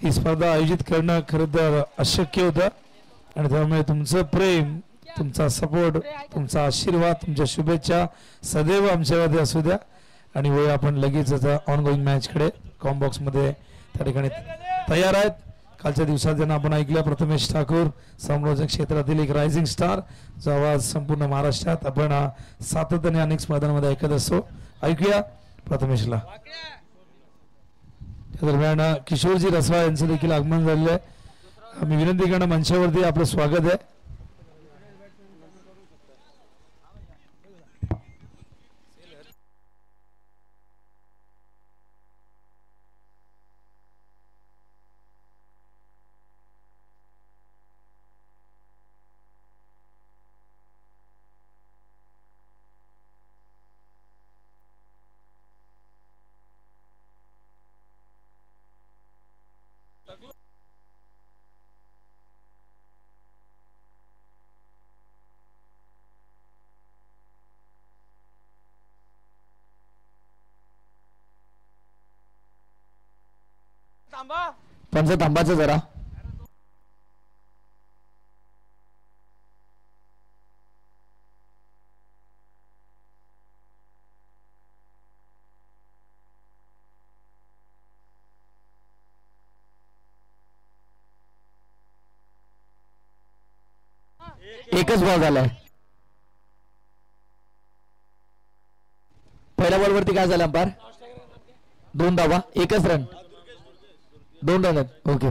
ही स्पर्धा आयोजित करणं खरं तर अशक्य होतं, आणि त्यामुळे तुमचं प्रेम, तुमचा सपोर्ट, तुमचा आशीर्वाद, तुमच्या शुभेच्छा सदैव आमच्यावरती असू द्या. आणि वय आपण लगेच ऑनगोईंग मॅचकडे कॉम्बॉक्समध्ये त्या ठिकाणी तयार आहेत. कालच्या दिवसात ज्यांना आपण ऐकलं प्रथमेश ठाकूर, संरक्षण क्षेत्रातील एक रायझिंग स्टार, जो आवाज संपूर्ण महाराष्ट्रात आपण सातत्याने अनेक स्पर्धांमध्ये ऐकत असतो. ऐकूया प्रथमेशला. त्या दरम्यान किशोरजी रसवा यांचं देखील आगमन झालेलं आहे. मी विनंती करणं मंचावरती आपलं स्वागत आहे. पंच थांबाचं जरा. एकच बॉल झालाय. पहिल्या बॉल वरती काय झालं अंपायर? 2 धावा, एकच रन, 2 रन. ओके.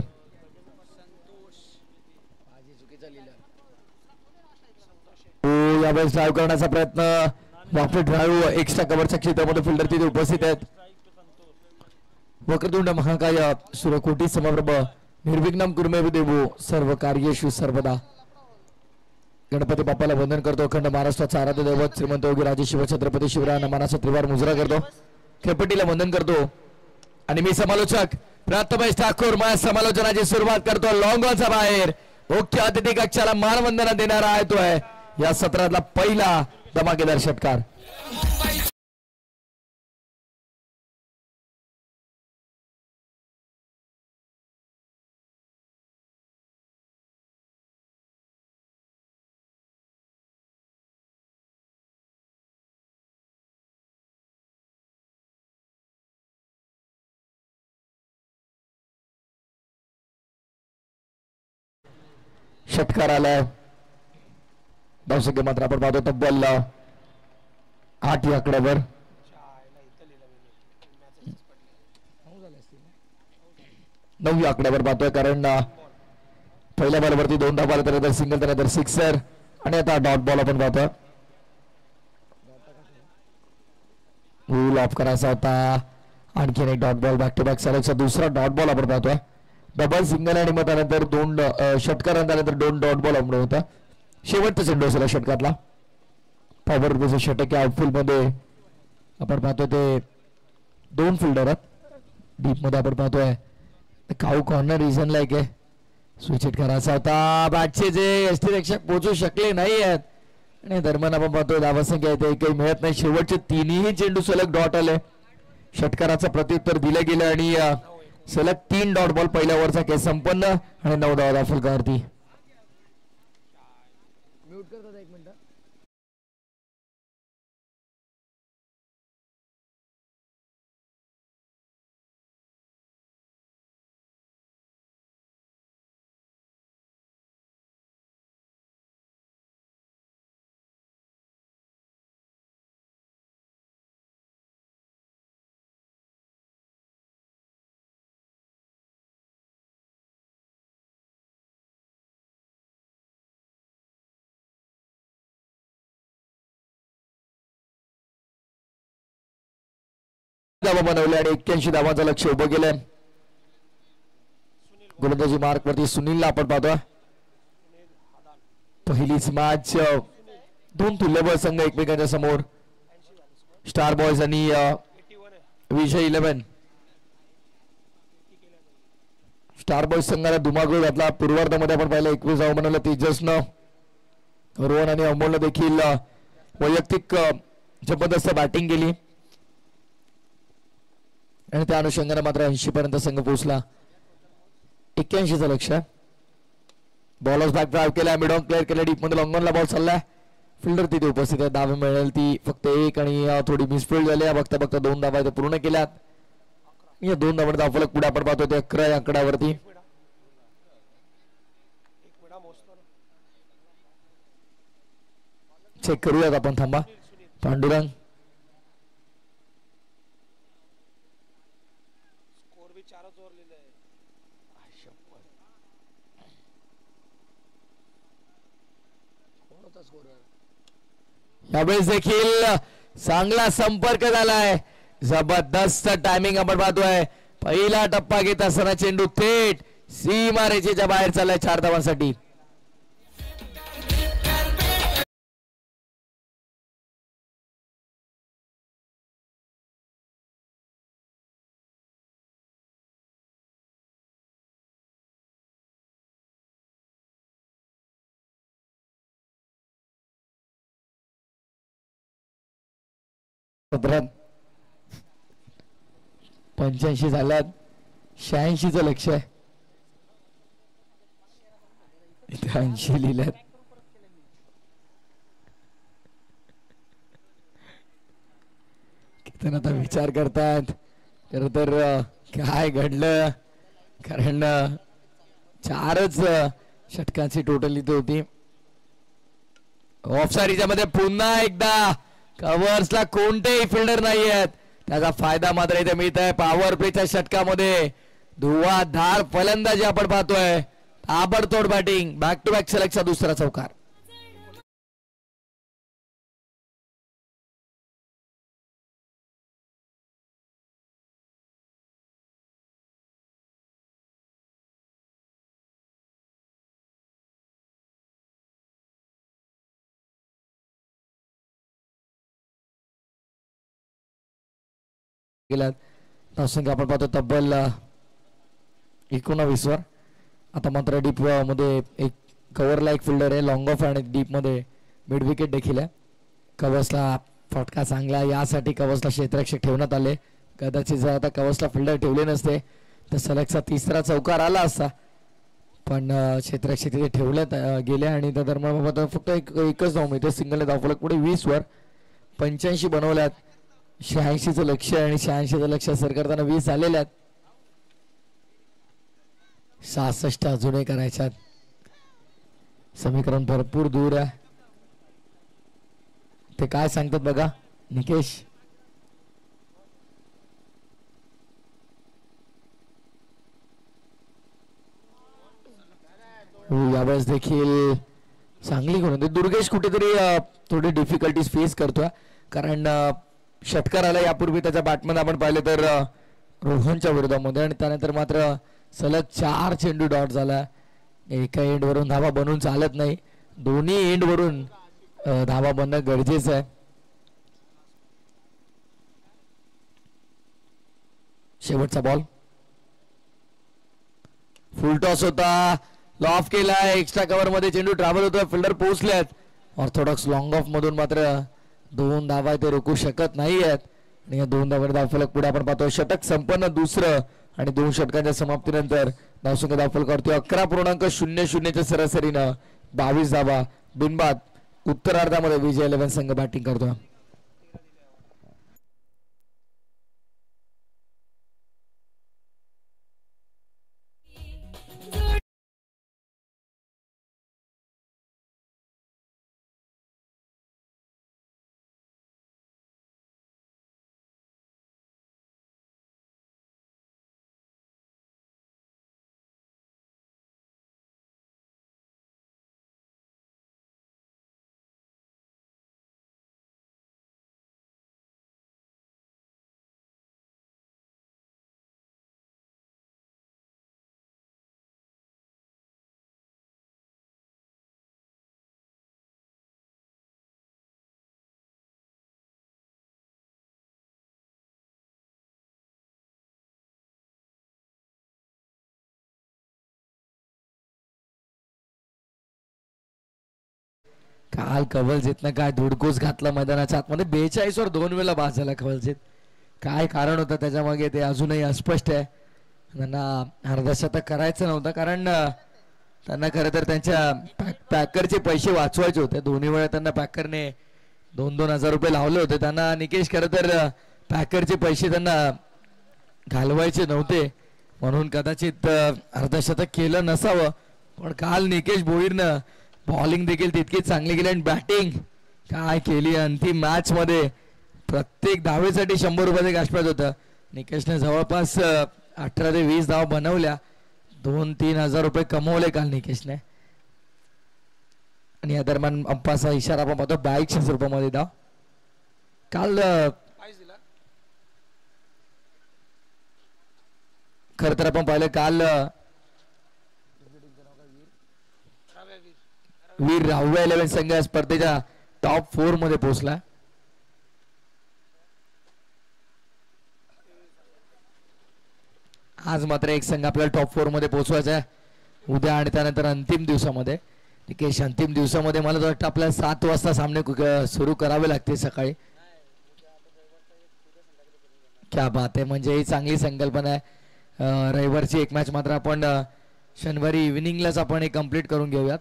यावेळेस ड्राईव्ह करण्याचा प्रयत्न, आपले ड्राईव्ह एक्स्ट्रा कव्हरच्या क्षेत्रामध्ये फिल्डर तिथे उपस्थित आहेत. वक्रतुंड महाकाय सूर्यकोटी समप्रभ निर्विघ्नम कुर्मे देवो सर्व कार्येषु सर्वदा. गणपती बाप्पाला वंदन करतो. अखंड महाराष्ट्राचा आराध्य दैवत श्रीमंत योगी राजे शिवछत्रपती शिवरायांना मानाचा त्रिवार मुजरा करतो. खेपटीला वंदन करतो. आणि मी समालोचक प्रथमेश ठाकूर माझ्या समालोचनाची सुरुवात करतो. लॉंग ऑनचा बाहेर मुख्य अतिथी कक्षाला मानवंदना देणारा आहे तो आहे या सत्रातला पहिला धमाकेदार षटकार. षटकार आलाय. धावसंख्या मात्र आपण पाहतो तब्बल 8 या आकड्यावर. 9 या आकड्यावर पाहतोय कारण पहिल्या बॉलवरती 2 धावा आल्या, त्यानंतर सिंगल, त्यानंतर सिक्सर आणि आता डॉट बॉल आपण पाहतोय. रूल ऑफ करायचा होता. आणखीन एक dot ball. Back to back सलगचा दुसरा डॉट बॉल आपण पाहतोय. डबल सिंगल आणि मग त्यानंतर 2 षटकार, त्यानंतर 2 डॉट बॉल आपण होता. शेवटचा चेंडू असेल षटकातला. पॉवर प्लेचं षटक आउटफिल्ड मध्ये आपण पाहतोय ते 2 फिल्डर आहेत. डीप मध्ये आपण पाहतोय काऊ कॉर्नर रिझन लाईक आहे. स्विच हिट करायचा होता. बॅटचे जे यष्टीरक्षक पोहोचू शकले नाही आहेत आणि दरम्यान आपण पाहतोय धावसंख्या येते काही मिळत नाही. शेवटचे 3ही चेंडू सलग डॉट आले. षटकाराचं प्रत्युत्तर दिलं गेलं आणि सलग 3 डॉट बॉल पहिल्या ओव्हरचा खेळ संपन्न आणि 9 धावा फलकावरती. धावा बनवले आणि 81 धावांचं लक्ष उभं केलंय. गोलंदाजी मार्क वरती सुनीलला आपण पाहतोय. पहिलीच मॅच 2 तुल्यबळ संघ एकमेकांच्या समोर. स्टार बॉयज आणि विजय 11. स्टार बॉयज संघाला धुमाकूळ घातला. पूर्वार्धामध्ये आपण पाहिलं 21 धावा बनवलं. तेजसनं, रोहन आणि अमोलनं देखील वैयक्तिक जबरदस्त बॅटिंग केली आणि त्या अनुषंगाने मात्र 80 पर्यंत संघ पोहोचला. 81चं लक्ष. बॉलर्स बॅक ड्राईव्ह केला. मिड ऑन क्लिअर केलं. डीप मध्ये लॉंग ऑनला बॉल चाललाय. फिल्डर तिथे उपस्थित आहे. धावा मिळेल ती फक्त 1 आणि थोडी मिसफिल्ड झाली. बघता बघता 2 धावा इथे पूर्ण केल्यात. या 2 धावा धावफलक पुढे आपण पाहतो ते 11 या आकड्यावरती. चेक करूयात आपण. थांबा. पांडुरंग यावेळेस देखील चांगला संपर्क झालाय. जबरदस्त टायमिंग आपण पाहतोय. पहिला टप्पा घेत असताना चेंडू थेट सीमारेषेच्या बाहेर चाललाय 4 धावांसाठी. सत्रात 85 झाल्यात. 86चं लक्ष आहे. इथे 80 लिहिल्यात. किती आता विचार करतात खर तर काय घडलं, कारण 4च षटकांची टोटल इथे होती. ऑफसाईडच्या मध्ये पुन्हा एकदा कव्हर्सला कोणतेही फिल्डर नाही आहेत. त्याचा फायदा मात्र इथे मिळत आहे. पॉवर प्लेच्या षटकामध्ये धुवाधार फलंदाजी आपण पाहतोय. ताबडतोड बॅटिंग. बॅक टू बॅक सलगचा दुसरा चौकार. धावसंख्या आपण पाहतो तब्बल 19 वर. आता मात्र डीप मध्ये एक कव्हरला एक फिल्डर आहे. लॉंग ऑफ आणि डीप मध्ये मिड विकेट देखील आहे. कव्हर्सला फटका चांगला. यासाठी कव्हर्सला क्षेत्ररक्षक ठेवण्यात आले. कदाचित जर आता कव्हर्सला फिल्डर ठेवले नसते तर सलगचा तिसरा चौकार आला असता, पण क्षेत्ररक्षक तिथे ठेवण्यात गेले आणि त्या दरम्यान फक्त एकच धाव मिळते. सिंगल धावफलक पुढे 20 वर. 85 बनवल्यात. 86चं लक्ष आणि 86चं लक्ष सर करताना 20 आलेले आहेत. 66 अजूनही करायच्यात. समीकरण भरपूर दूर आहे. ते काय सांगतात बघा. निकेश यावेळेस देखील चांगली करून दुर्गेश कुठेतरी थोडी डिफिकल्टीज फेस करतोय कारण षटकार आला यापूर्वी त्याच्या बॅटमध्ये आपण पाहिले तर रोहनच्या विरोधामध्ये आणि त्यानंतर मात्र सलग 4 चेंडू डॉट झाला. एका एंडवरून धावा बनवून चालत नाही, दोन्ही एंडवरून धावा बनणं गरजेचं आहे. शेवटचा बॉल फुल टॉस होता, लॉफ केलाय, एक्स्ट्रा कव्हर मध्ये चेंडू ट्रॅव्हल होतोय, फिल्डर पोहोचलेत. ऑर्थोडॉक्स लॉंग ऑफ मधून मात्र 2 धावा ते रोखू शकत नाहीयेत आणि या 2 धावांवर धावफलक पुढे आपण पाहतोय. षटक संपन्न दुसरं आणि 2 षटकांच्या समाप्तीनंतर धावसंख्या धावफलक करतोय 11.00 च्या सरासरीनं 22 धावा बिनबाद. उत्तरार्धामध्ये विजय 11 संघ बॅटिंग करतोय. काल कवलजीतनं काय धुडकूस घातला मैदानाच्या आतमध्ये. 42 वर 2 वेळा बाद झाला कवलजीत. काय कारण होतं त्याच्या मागे ते अजूनही अस्पष्ट आहे. त्यांना अर्धशतक करायचं नव्हतं कारण त्यांना खरं तर त्यांच्या पॅकरचे पैसे वाचवायचे होते. दोन्ही वेळा त्यांना पॅकरने 2-2 हजार रुपये लावले होते. त्यांना निकेश खरं तर पॅकरचे पैसे त्यांना घालवायचे नव्हते म्हणून कदाचित अर्धशतक केलं नसावं. पण काल निकेश भोईरनं बॉलिंग देखील तितकीच चांगली केली आणि बॅटिंग काय केली. अंतिम मॅच मध्ये प्रत्येक धावेसाठी 100 रुपयाचे कॅशप्राइज होतं. निकेशने जवळपास 18 ते 20 धावा बनवल्या. 2-3 हजार रुपये कमवले काल निकेशने. आणि या दरम्यान अंपाचा इशारा आपण पाहतो 82 रुपयामध्ये धाव. काल खर तर आपण पाहिलं काल वीर राहुल 11 संघ स्पर्धेच्या टॉप 4 मध्ये पोहोचला. आज मात्र एक संघ आपल्याला टॉप 4 मध्ये पोहोचवायचा आहे उद्या आणि त्यानंतर अंतिम दिवसामध्ये. निकेश अंतिम दिवसामध्ये मला वाटतं आपल्याला 7 वाजता सामने सुरू करावे लागते सकाळी. क्या बात आहे, म्हणजे ही चांगली संकल्पना आहे. रविवारची एक मॅच मात्र आपण शनिवारी इव्हिनिंगलाच आपण एक कंप्लीट करून घेऊयात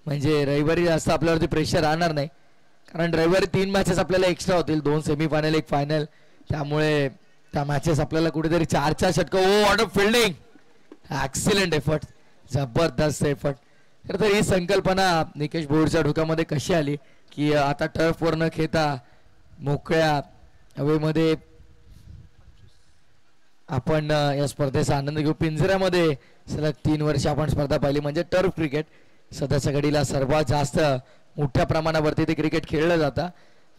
म्हणजे रविवारी जास्त आपल्यावरती प्रेशर राहणार नाही. कारण रविवारी 3 मॅचेस आपल्याला एक्स्ट्रा होतील, 2 सेमीफायनल 1 फायनल. त्यामुळे त्या मॅचेस आपल्याला कुठेतरी 4 षटकं. Oh what a fielding, excellent effort, जबरदस्त एफर्ट. तर ही संकल्पना निकेश भोईरच्या डोक्यामध्ये कशी आली की आता टर्फवर न खेळता मोकळ्या हवेमध्ये आपण या स्पर्धेचा आनंद घेऊ. पिंजऱ्यामध्ये सलग 3 वर्ष आपण स्पर्धा पाहिली म्हणजे टर्फ क्रिकेट. सध्याच्या घडीला सर्वात जास्त मोठ्या प्रमाणावरती ते क्रिकेट खेळलं जातं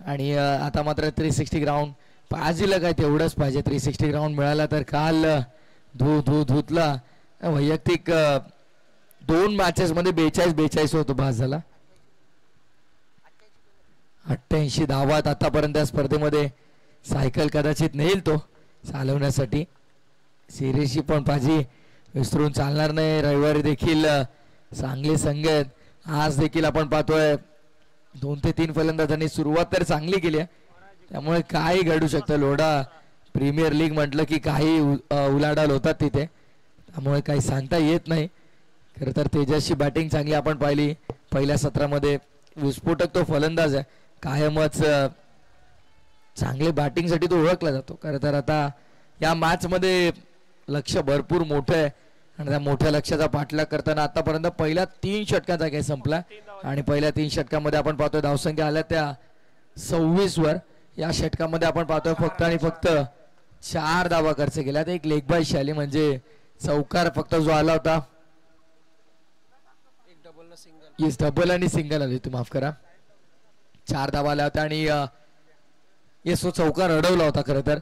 आणि आता मात्र 360 ग्राउंड पाहिजेला काय तेवढंच पाहिजे. 360 ग्राउंड मिळाला तर काल धुतला. वैयक्तिक 2 मॅचेस मध्ये 42 होतो भास झाला. 88 धावात आतापर्यंत या स्पर्धेमध्ये. सायकल कदाचित नेईल तो चालवण्यासाठी. सिरीजची पण पाजी विसरून चालणार नाही. रविवारी देखील चांगले संघ आहेत. आज देखील आपण पाहतोय 2 ते 3 फलंदाजांनी सुरुवात तर चांगली केली आहे त्यामुळे काही घडू शकतं. लोढा प्रीमियर लीग म्हटलं की काही उलाढाल होतात तिथे त्यामुळे काही सांगता येत नाही. खरं तर तेजसची बॅटिंग चांगली आपण पाहिली पहिल्या सत्रामध्ये. विस्फोटक तो फलंदाज आहे, कायमच चांगले बॅटिंगसाठी तो ओळखला जातो. खरं तर आता या मॅच मध्ये लक्ष भरपूर मोठं आहे आणि त्या मोठ्या लक्ष्याचा पाठलाग करताना आतापर्यंत पहिल्या 3 षटकांचा खेळ संपला आणि पहिल्या 3 षटकांमध्ये आपण पाहतोय धावसंख्या आल्या त्या 26 वर. या षटकामध्ये आपण पाहतोय फक्त आणि फक्त 4 धावा खर्च केल्यात. एक लेग बाय शाली म्हणजे चौकार फक्त जो आला होता, येस डबल आणि सिंगल आली होती, माफ करा. 4 धावा आल्या होत्या आणि येस तो चौकार अडवला होता खरं तर.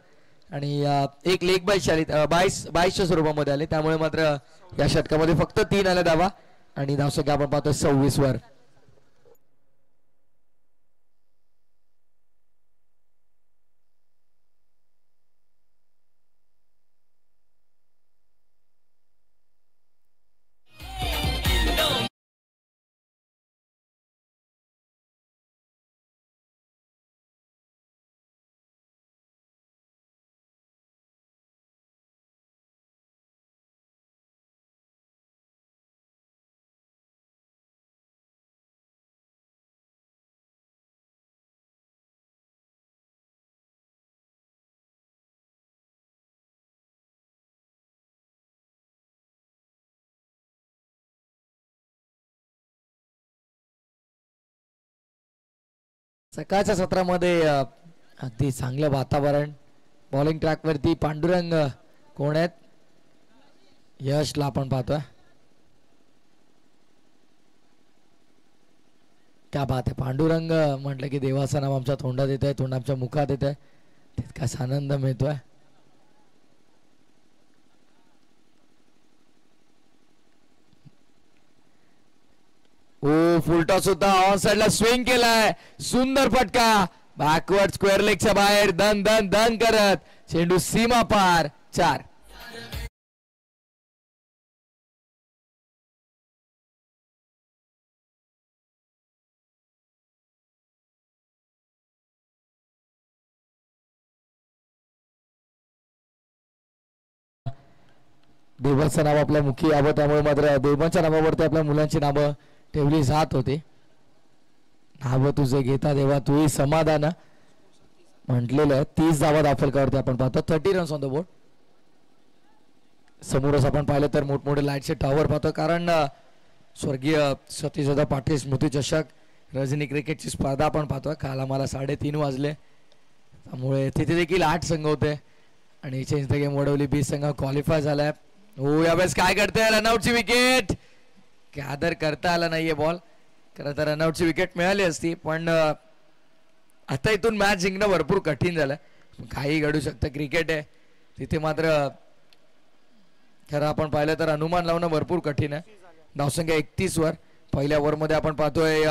आणि एक लेग बाय शाली 22च्या स्वरूपामध्ये आले. त्यामुळे मात्र या षटकामध्ये फक्त 3 आल्या धावा आणि धावसंख्या आपण पाहतोय 26 वर. सकाळच्या सत्रामध्ये अगदी चांगलं वातावरण. बॉलिंग ट्रॅक वरती पांडुरंग कोण आहेत, यशला आपण पाहतोय. क्या बात आहे. पांडुरंग म्हटलं की देवाचं नाव आमच्या तोंडात येत आहे, तोंड आमच्या मुखात येत आहे, तितकाच आनंद मिळतोय. ओ फुलटॉस होता, ऑन साइडला स्विंग केलाय, सुंदर फटका, बॅकवर्ड स्क्वेअर लेगच्या बाहेर दन दन दन करत चेंडू सीमा पार. 4. देवाचं नाव आपल्या मुखी यावं, त्यामुळे मात्र देवाच्या नावावरती आपल्या मुलांची नावं ठेवली जात होते. नाव तुझे घेता देवा तूही समाधान म्हटलेलं आहे. 30 धावा दाफलकावरती आपण पाहतो. 30 रन्स ऑन द बोर्ड. समोरच आपण पाहिलं तर मोठमोठे लाईटचे टॉवर पाहतो, कारण स्वर्गीय सतीशदादा पाटील स्मृती चषक रजनी क्रिकेटची स्पर्धा आपण पाहतोय. काल आम्हाला 3:30 वाजले, त्यामुळे तिथे देखील 8 संघ होते आणि चेंज द गेम वडवली 20 संघ क्वालिफाय झालाय. हो यावेळेस काय करते, रनआउटची विकेट. गॅदर करता आला नाहीये बॉल. खरं तर रनआउटची विकेट मिळाली असती, पण आता इथून मॅच जिंकणं भरपूर कठीण झालं. काही घडू शकतं, क्रिकेट आहे. तिथे मात्र खरं आपण पाहिलं तर अनुमान लावणं भरपूर कठीण आहे. धावसंख्या 31 वर. पहिल्या ओव्हरमध्ये आपण पाहतोय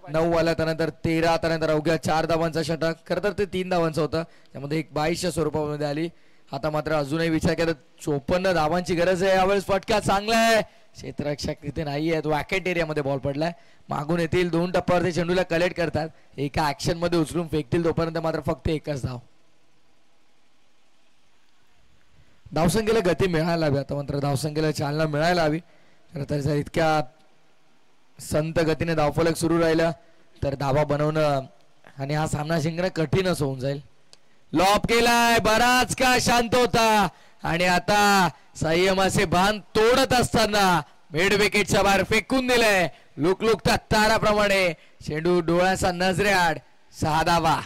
9 आल्या, त्यानंतर 13, त्यानंतर अवघ्या 4 धावांचा षटक. खरं तर ते 3 धावांचं होतं, त्यामध्ये एक 22च्या स्वरूपामध्ये आली. आता मात्र अजूनही विचार केला 54 धावांची गरज आहे. यावेळेस फटका चांगला आहे, क्षेत्ररक्षक तिथे नाहीये, वॅकेट एरियामध्ये बॉल पडलाय. मागून येतील, 2 टप्प्यावरती चेंडूला कलेक्ट करतात, एका ऍक्शन मध्ये उचलून फेकतील, तोपर्यंत मात्र फक्त एकच धाव. धावसंख्येला गती मिळायला हवी, आता मात्र धावसंख्येला चालना मिळायला हवी. खरं तर जर इतक्या संत गतीने धावफलक सुरू राहिलं तर धावा बनवणं आणि हा सामना जिंकणं कठीणच होऊन जाईल. लॉप केलाय, बराच का शांत होता आणि आता संयमाचे बांध तोडत असताना मिड विकेटच्या बाहेर फेकून दिलंय. लुकलुकता ताराप्रमाणे चेंडू डोळ्याचा नजरेआड. 6 धावा.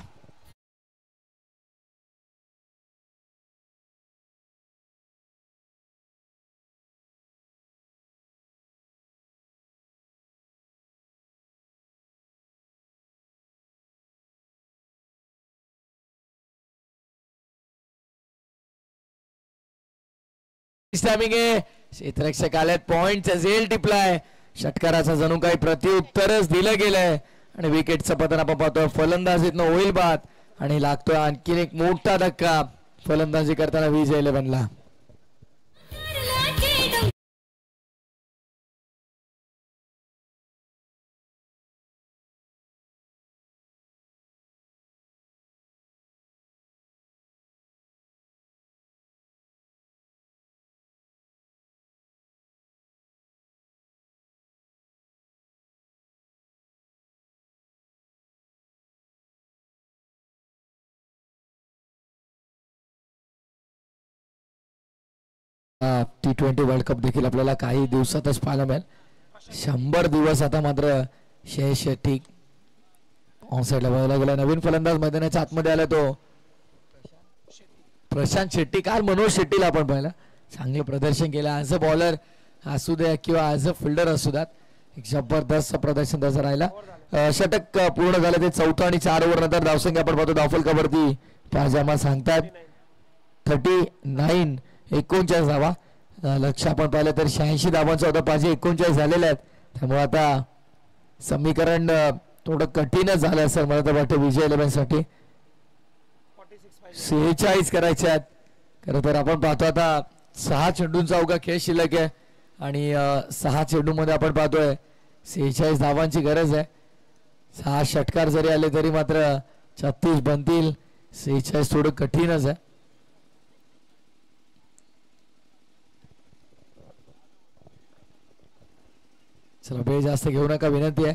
टायमिंग आहे, क्षेत्ररक्षक आलेत, पॉइंटचा झेल टिपलाय. षटकाराचा जणू काही प्रत्युत्तरच दिलं गेलंय आणि विकेटचं पतन आपण पाहतोय. फलंदाजीतनं होईल बाद आणि लागतोय आणखीन एक मोठा धक्का फलंदाजी करताना VJ11ला. T20 वर्ल्ड कप देखील आपल्याला काही दिवसातच पाहायला मिळेल. 100 दिवस आता मात्र शेष ठीक ऑन साईडला वळला गेला. नवीन फलंदाज मैदानाच्या आतमध्ये आला तो प्रशांत शेट्टी. काल मनोज शेट्टीला आपण पाहिलं, चांगलं प्रदर्शन केलं ॲज अ बॉलर असू द्या किंवा ॲज अ फिल्डर असू द्यात. एक जबरदस्त प्रदर्शन त्याचं राहिला. षटक पूर्ण झालं ते 4था आणि 4 ओव्हर नंतर धावसंख्या आपण पाहतो धावफलकावरती पायजामा सांगतात 39 39 धावा. लक्ष आपण पाहिलं तर 86 धावांचा होता, 39 झालेल्या आहेत. त्यामुळे आता समीकरण थोडं कठीणच झालं असं मला तर वाटतं विजय 11 साठी. 46 करायचे आहेत. खरं तर आपण पाहतो आता 6 चेंडूंचा अवघा खेळ शिल्लक आहे आणि 6 चेंडूमध्ये आपण पाहतोय 46 धावांची गरज आहे. 6 षटकार जरी आले तरी मात्र 36 बनतील. 46 थोडं कठीणच आहे. चला वेळ जास्त घेऊ नका विनंती आहे.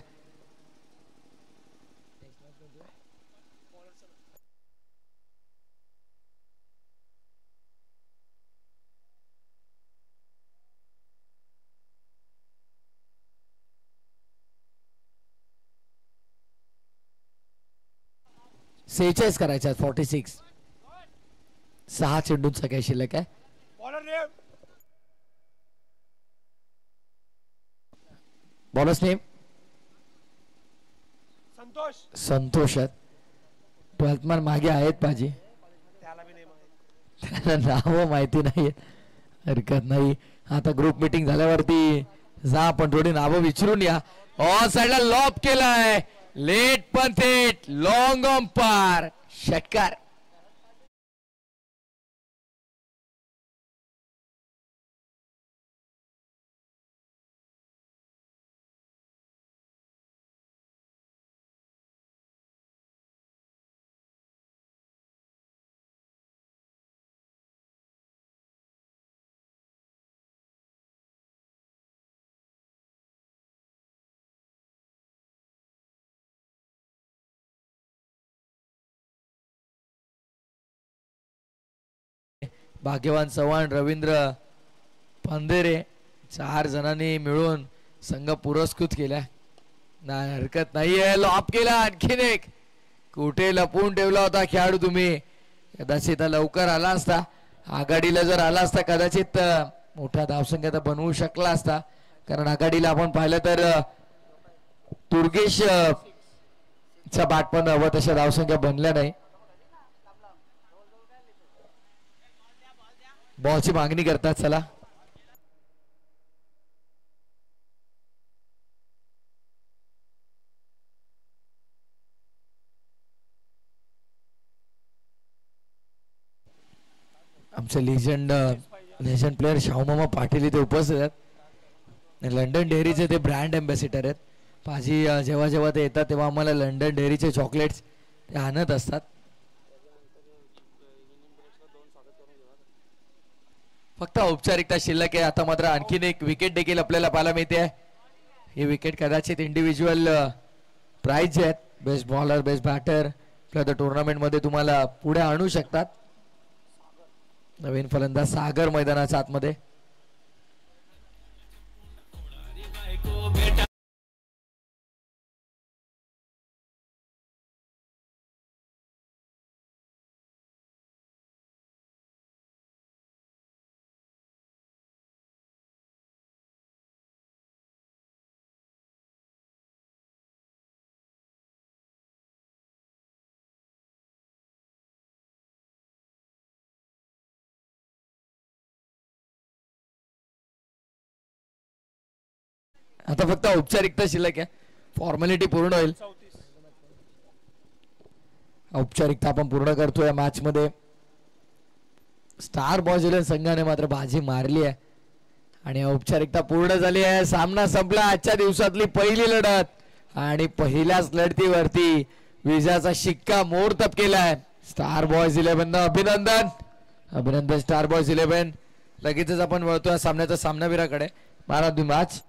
सेहेचाळीस करायच्या 46. 6 चेंडूंचा काय शिल्लक आहे. बॉलर्स नेम संतोष आहेत. 12th मॅन मागे आहेत पाजी, त्याला नाव माहिती नाही. हरकत नाही, आता ग्रुप मीटिंग झाल्यावरती जा आपण थोडी नावं विचारून या. ऑन साइडला लॉब केलाय, लेट पण थेट लॉंग अंपायर षटकार. भाग्यवान चव्हाण, रवींद्र पंधेरे 4 जणांनी मिळून संघ पुरस्कृत केला. नाही हरकत नाहीये. लॉप केला आणखीन एक. कुठे लपवून ठेवला होता खेळाडू तुम्ही. कदाचित लवकर आला असता, आघाडीला जर आला असता कदाचित मोठा धावसंख्या बनवू शकला असता. कारण आघाडीला आपण पाहिलं तर तुर्गेश चा बॅट पण हवं तशा धावसंख्या बनल्या नाही. बॉलची मागणी करतात. चला आमचे लेजंड प्लेअर शाहूमामा पाटील इथे उपस्थित आहेत. लंडन डेअरीचे ते ब्रँड अँबॅसिडर आहेत. पाजी जेव्हा जेव्हा ते येतात तेव्हा आम्हाला लंडन डेअरीचे चॉकलेट्स ते आणत असतात. फक्त औपचारिकता शिल्लक आहे. आता मात्र आणखीन एक विकेट देखील आपल्याला पाहायला मिळते. ही विकेट कदाचित इंडिव्हिज्युअल प्राइज जे आहेत, बेस्ट बॉलर, बेस्ट बॅटर आपल्या टुर्नामेंट मध्ये तुम्हाला पुढे आणू शकतात. नवीन फलंदाज सागर मैदानाच्या आतमध्ये. आता फक्त औपचारिकता शिल्लक आहे. फॉर्मॅलिटी पूर्ण होईल. औपचारिकता आपण पूर्ण करतोय या मॅच मध्ये. स्टार बॉयज संघाने मात्र बाजी मारली आहे आणि औपचारिकता पूर्ण झाली आहे. सामना संपला. आजच्या दिवसातली पहिली लढत आणि पहिल्याच लढतीवरती विजयाचा शिक्का मोडतप केलाय स्टार बॉयज 11. अभिनंदन, अभिनंदन स्टार बॉयज 11. लगेचच आपण वळतोय सामन्याच्या सामनावीराकडे. Man of the match